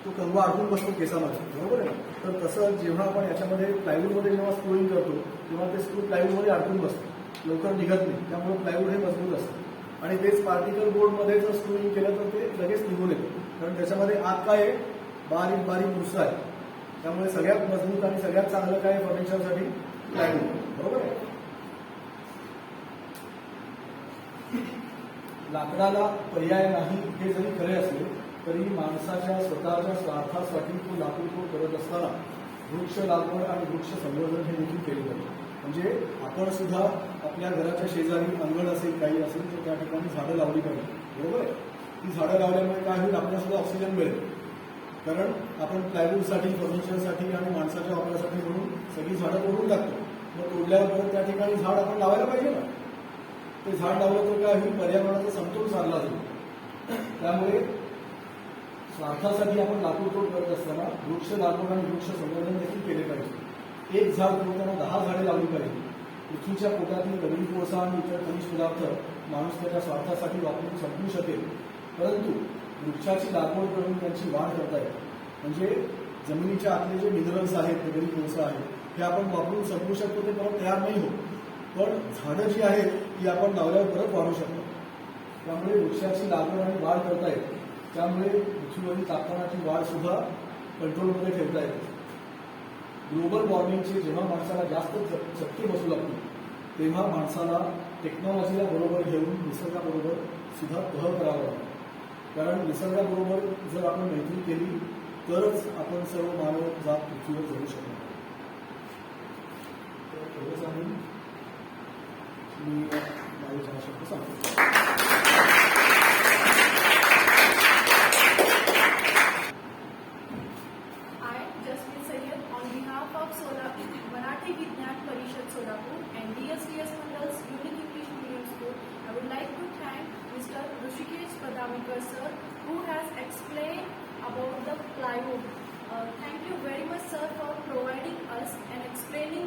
तो कंगवा अडकून बसतो केसामध्ये, बरोबर आहे. तर तसं जेव्हा आपण याच्यामध्ये प्लायवूडमध्ये जेव्हा स्क्रूइंग करतो तेव्हा ते स्क्रू प्लायवूडमध्ये अडकून बसतं, लवकर निघत नाही. त्यामुळे प्लायवूड हे मजबूत असतं आणि तेच पार्टिकल बोर्डमध्ये जर स्क्रूइंग केलं तर ते लगेच निघून येतं, कारण त्याच्यामध्ये आत काय आहे, बारीक बारीक भुस्सा आहे. त्यामुळे सगळ्यात मजबूत आणि सगळ्यात चांगलं काय फर्निचरसाठी प्लायवूड, बरोबर आहे. लाकडाला पर्याय नाही हे जरी खरे असले तरी माणसाच्या स्वतःच्या स्वार्थासाठी तो लाकूड तोड करत असताना वृक्ष लागवड आणि वृक्ष संवर्धन हे देखील केले जाते. म्हणजे आपण सुद्धा आपल्या घराच्या शेजारी अंगण असेल, काही असेल तर त्या ठिकाणी झाडं लावली पाहिजे, बरोबर आहे. ती झाडं लावल्यामुळे काय होईल, आपल्याला सुद्धा ऑक्सिजन मिळेल. कारण आपण प्लायवूडसाठी, फर्निचरसाठी आणि माणसाच्या वापरासाठी म्हणून सगळी झाडं तोडून टाकतो. मग तोडल्यावर परत त्या ठिकाणी झाड आपण लावायला पाहिजे ना. ते झाड लावलं तर काय होईल, पर्यावरणाचा समतोल साधला जाईल. त्यामुळे स्वार्थासाठी आपण लाकूड तोड करत असताना वृक्ष लागवड आणि वृक्ष संवर्धन देखील केले पाहिजे. एक झाड तोडताना 10 झाडे लावली पाहिजे. पृथ्वीच्या पोटातील दगडी कोळसा आणि इतर खनिज पदार्थ माणूस त्याच्या स्वार्थासाठी वापरून संपवू शकेल, परंतु वृक्षाची लागवड करून त्यांची वाढ करता येते. म्हणजे जमिनीच्या आतले जे मिनरल्स आहेत, दगडी कोळसा आहे, हे आपण वापरून संपवू शकतो, ते परत तयार नाही होत. पण झाडं जी आहेत ती आपण लावल्यावर परत वाढू शकतो. त्यामुळे वृक्षाची लागवड आणि वाढ करता येते. त्यामुळे पृथ्वीवरील तापमानाची वाढ सुद्धा कंट्रोलमध्ये ठेवता येते. ग्लोबल वॉर्मिंगचे जेव्हा माणसाला जास्त चटके बसू लागतील तेव्हा माणसाला टेक्नॉलॉजीला बरोबर घेऊन निसर्गाबरोबर सुद्धा तह करावा लागतो. कारण निसर्गाबरोबर जर आपण मैत्री केली तरच आपण सर्व मानव जात पृथ्वीवर जगू शकतो. तर एवढं सांगून मी माझे 4 शब्द सांगतो. Marathi Vidyan Parishad Solapur and DSTS Mandal's Unique English Medium School, I would like to thank Mr. Rushikesh Padamikar sir who has explained about the plywood. Thank you very much sir for providing us and explaining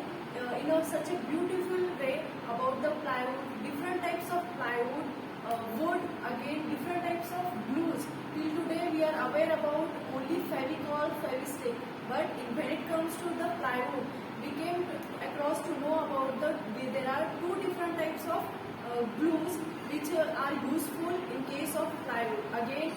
in such a beautiful way about the plywood, different types of plywood, wood, again different types of glues. Till today we are aware about only Fevicol, Fevistick, but when it comes to the plywood, we came across to know about there are 2 different types of glues which are useful in case of plywood. Again,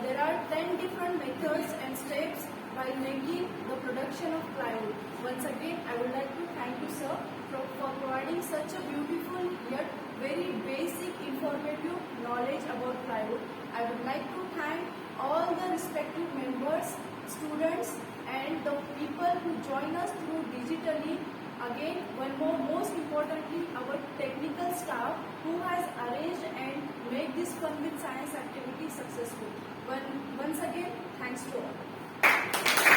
there are 10 different methods and steps while making the production of plywood. Once again, I would like to thank you, sir, for providing such a beautiful yet very basic informative knowledge about plywood. I would like to thank all the respective members, students, and the people who join us through digitally. Again, one more, most importantly, our technical staff who has arranged and made this Fun with Science activity successful. Once again, thanks to all.